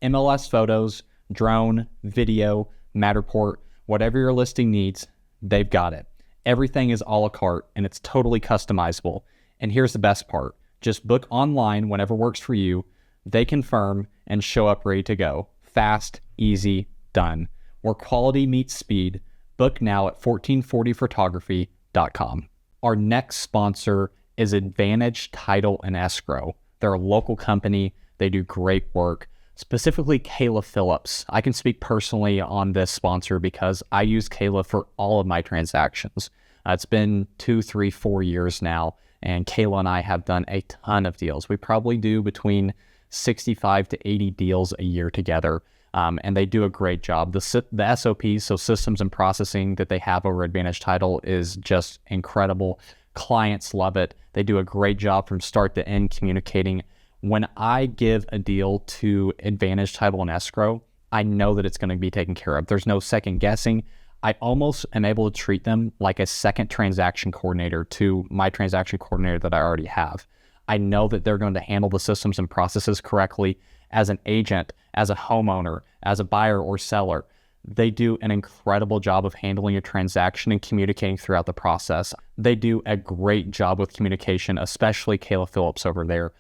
MLS photos, drone, video, Matterport, whatever your listing needs, they've got it. Everything is a la carte and it's totally customizable. And here's the best part. Just book online whenever works for you. They confirm and show up ready to go. Fast, easy, done. Where quality meets speed. Book now at 1440photography.com. Our next sponsor is Advantage Title and Escrow. They're a local company. They do great work. Specifically, Kayla Phillips. I can speak personally on this sponsor because I use Kayla for all of my transactions. It's been 2, 3, 4 years now, and Kayla and I have done a ton of deals. We probably do between 65 to 80 deals a year together, and they do a great job. The SOPs, so systems and processing that they have over Advantage Title, is just incredible. Clients love it. They do a great job from start to end communicating. When I give a deal to Advantage Title and Escrow, I know that it's going to be taken care of. There's no second guessing. I almost am able to treat them like a second transaction coordinator to my transaction coordinator that I already have. I know that they're going to handle the systems and processes correctly. As an agent, as a homeowner, as a buyer or seller, they do an incredible job of handling a transaction and communicating throughout the process. They do a great job with communication, especially Kayla Phillips over there.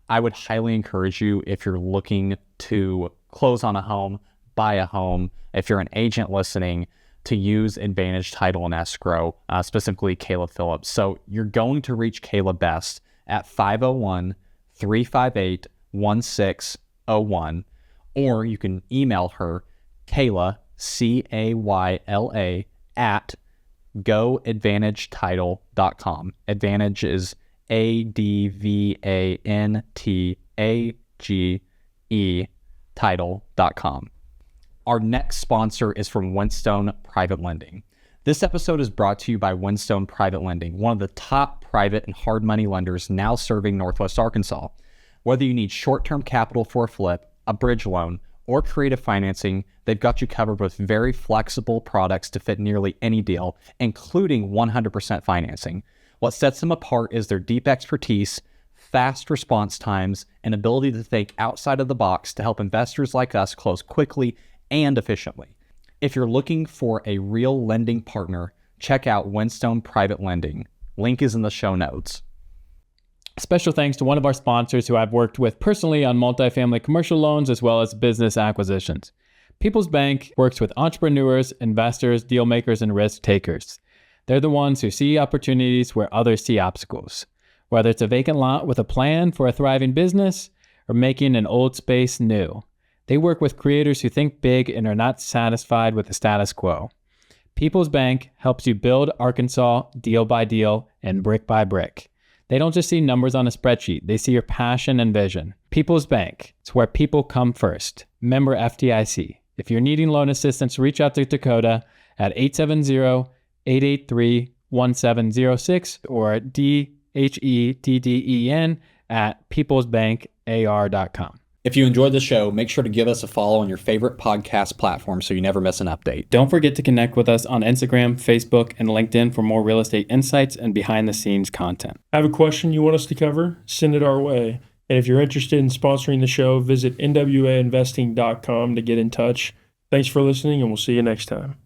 I would highly encourage you, if you're looking to close on a home, buy a home, if you're an agent listening, to use Advantage Title and Escrow, specifically Kayla Phillips. So you're going to reach Kayla best at 501-358-1601, or you can email her, Kayla, Cayla, at goadvantagetitle.com. Advantage is ADVANTAGE title.com. Our next sponsor is from Winstone Private Lending. This episode is brought to you by Winstone Private Lending, one of the top private and hard money lenders now serving Northwest Arkansas. Whether you need short-term capital for a flip, a bridge loan, or creative financing, they've got you covered with very flexible products to fit nearly any deal, including 100% financing. What sets them apart is their deep expertise, fast response times, and ability to think outside of the box to help investors like us close quickly and efficiently. If you're looking for a real lending partner, check out Winstone Private Lending. Link is in the show notes. Special thanks to one of our sponsors who I've worked with personally on multifamily commercial loans as well as business acquisitions. People's Bank works with entrepreneurs, investors, deal makers, and risk takers. They're the ones who see opportunities where others see obstacles. Whether it's a vacant lot with a plan for a thriving business or making an old space new, they work with creators who think big and are not satisfied with the status quo. People's Bank helps you build Arkansas deal by deal and brick by brick. They don't just see numbers on a spreadsheet, they see your passion and vision. People's Bank, it's where people come first. Member FDIC. If you're needing loan assistance, reach out to Dakota at 870-883-1706 or DHEDDEN at peoplesbankar.com. If you enjoyed the show, make sure to give us a follow on your favorite podcast platform so you never miss an update. Don't forget to connect with us on Instagram, Facebook, and LinkedIn for more real estate insights and behind-the-scenes content. Have a question you want us to cover? Send it our way. And if you're interested in sponsoring the show, visit nwainvesting.com to get in touch. Thanks for listening, and we'll see you next time.